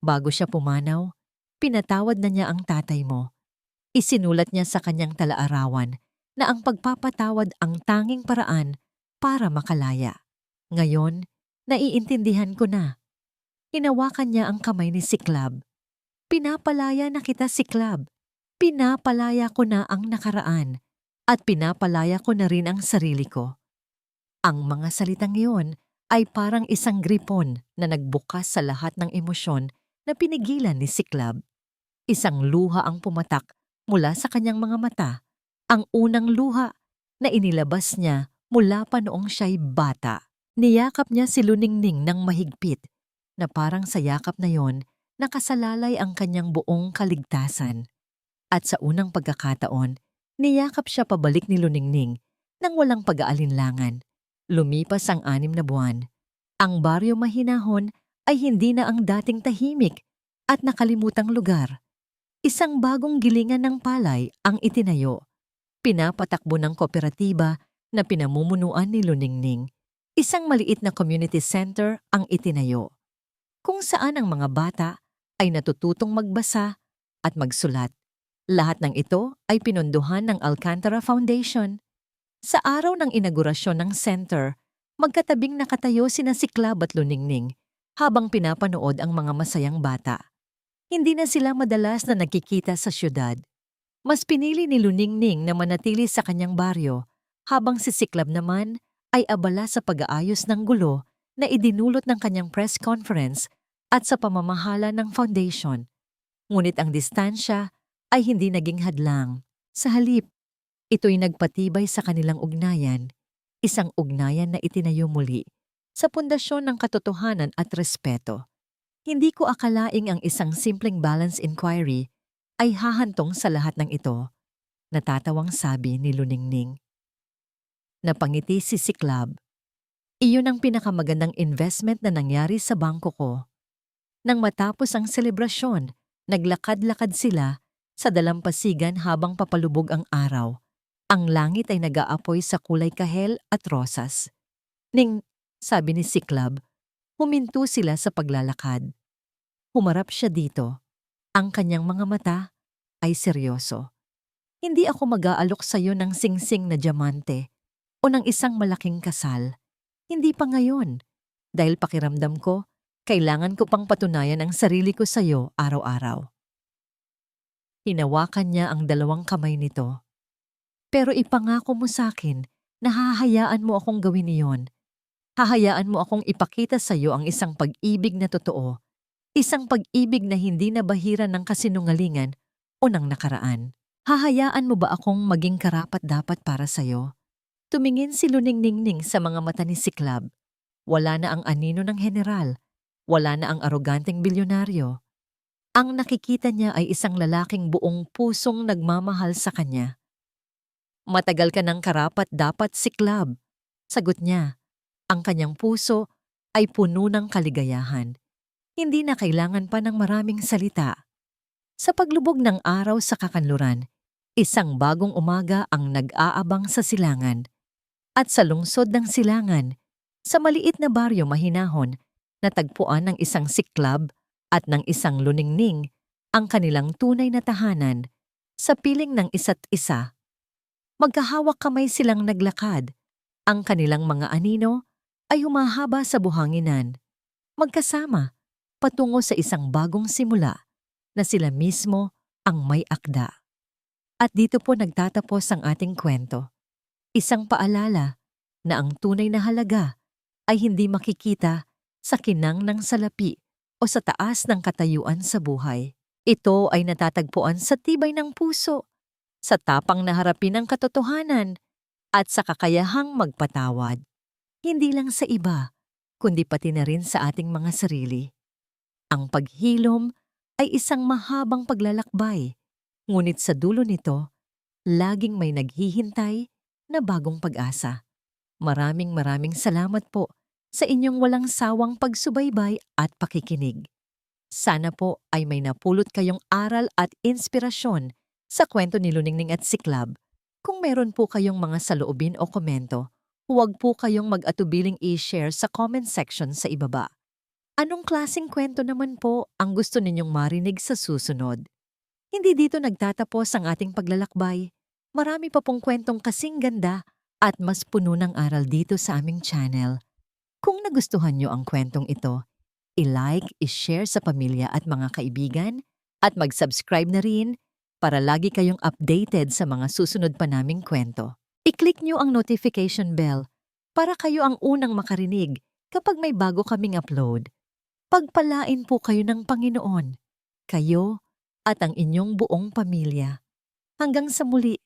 Bago siya pumanaw, pinatawad na niya ang tatay mo. Isinulat niya sa kanyang talaarawan na ang pagpapatawad ang tanging paraan para makalaya. Ngayon, naiintindihan ko na. Hinawakan niya ang kamay ni Siklab. Pinapalaya na kita, Siklab. Pinapalaya ko na ang nakaraan at pinapalaya ko na rin ang sarili ko. Ang mga salitang iyon ay parang isang gripon na nagbukas sa lahat ng emosyon na pinigilan ni Siklab. Isang luha ang pumatak mula sa kanyang mga mata, ang unang luha na inilabas niya mula pa noong siya'y bata. Niyakap niya si Luningning ng mahigpit na parang sa yakap na yon nakasalalay ang kanyang buong kaligtasan. At sa unang pagkakataon, niyakap siya pabalik ni Luningning nang walang pag-aalinlangan. Lumipas ang 6 na buwan. Ang baryo Mahinahon ay hindi na ang dating tahimik at nakalimutang lugar. Isang bagong gilingan ng palay ang itinayo. Pinapatakbo ng kooperatiba na pinamumunuan ni Luningning. Isang maliit na community center ang itinayo, kung saan ang mga bata ay natututong magbasa at magsulat. Lahat ng ito ay pinondohan ng Alcantara Foundation. Sa araw ng inaugurasyon ng center, magkatabing nakatayo sina Siklab at Luningning habang pinapanood ang mga masayang bata. Hindi na sila madalas na nagkikita sa syudad. Mas pinili ni Luningning na manatili sa kanyang baryo, habang si Siklab naman ay abala sa pag-aayos ng gulo na idinulot ng kanyang press conference at sa pamamahala ng foundation. Ngunit ang distansya ay hindi naging hadlang. Sa halip, ito'y nagpatibay sa kanilang ugnayan, isang ugnayan na itinayo muli sa pundasyon ng katotohanan at respeto. Hindi ko akalaing ang isang simpleng balance inquiry ay hahantong sa lahat ng ito, natatawang sabi ni Luningning. Napangiti si Siklab. Iyon ang pinakamagandang investment na nangyari sa bangko ko. Nang matapos ang selebrasyon, naglakad-lakad sila sa dalampasigan habang papalubog ang araw. Ang langit ay nag-aapoy sa kulay kahel at rosas. Ning, sabi ni Siklab, huminto sila sa paglalakad. Humarap siya dito. Ang kanyang mga mata ay seryoso. Hindi ako mag-aalok sa iyo ng singsing na diamante o ng isang malaking kasal. Hindi pa ngayon. Dahil pakiramdam ko, kailangan ko pang patunayan ang sarili ko sa iyo araw-araw. Hinawakan niya ang 2 kamay nito. Pero ipangako mo sa akin na hahayaan mo akong gawin iyon. Hahayaan mo akong ipakita sa iyo ang isang pag-ibig na totoo. Isang pag-ibig na hindi nabahiran ng kasinungalingan o ng nakaraan. Hahayaan mo ba akong maging karapat-dapat para sa iyo? Tumingin si Luningning sa mga mata ni Siklab. Wala na ang anino ng general. Wala na ang aroganteng bilyonaryo. Ang nakikita niya ay isang lalaking buong pusong nagmamahal sa kanya. Matagal ka ng karapat-dapat, Siklab. Sagot niya. Ang kanyang puso ay puno ng kaligayahan. Hindi na kailangan pa ng maraming salita. Sa paglubog ng araw sa kakanluran, isang bagong umaga ang nag-aabang sa silangan. At sa lungsod ng silangan, sa maliit na baryo Mahinahon, natagpuan ng isang Siklab at ng isang Luningning ang kanilang tunay na tahanan sa piling ng isa't isa. Magkahawak kamay silang naglakad. Ang kanilang mga anino ay humahaba sa buhanginan, magkasama patungo sa isang bagong simula na sila mismo ang may akda. At dito po nagtatapos ang ating kwento. Isang paalala na ang tunay na halaga ay hindi makikita sa kinang ng salapi o sa taas ng katayuan sa buhay. Ito ay natatagpuan sa tibay ng puso, sa tapang na harapin ang katotohanan at sa kakayahang magpatawad. Hindi lang sa iba, kundi pati na rin sa ating mga sarili. Ang paghilom ay isang mahabang paglalakbay, ngunit sa dulo nito, laging may naghihintay na bagong pag-asa. Maraming salamat po sa inyong walang sawang pagsubaybay at pakikinig. Sana po ay may napulot kayong aral at inspirasyon sa kwento ni Luningning at Siklab. Kung meron po kayong mga saloobin o komento, huwag po kayong mag-atubiling i-share sa comment section sa ibaba. Anong klaseng kwento naman po ang gusto ninyong marinig sa susunod? Hindi dito nagtatapos ang ating paglalakbay. Marami pa pong kwentong kasing ganda at mas puno ng aral dito sa aming channel. Kung nagustuhan nyo ang kwentong ito, i-like, i-share sa pamilya at mga kaibigan, at mag-subscribe na rin para lagi kayong updated sa mga susunod pa naming kwento. I-click nyo ang notification bell para kayo ang unang makarinig kapag may bago kaming upload. Pagpalain po kayo ng Panginoon, kayo at ang inyong buong pamilya. Hanggang sa muli.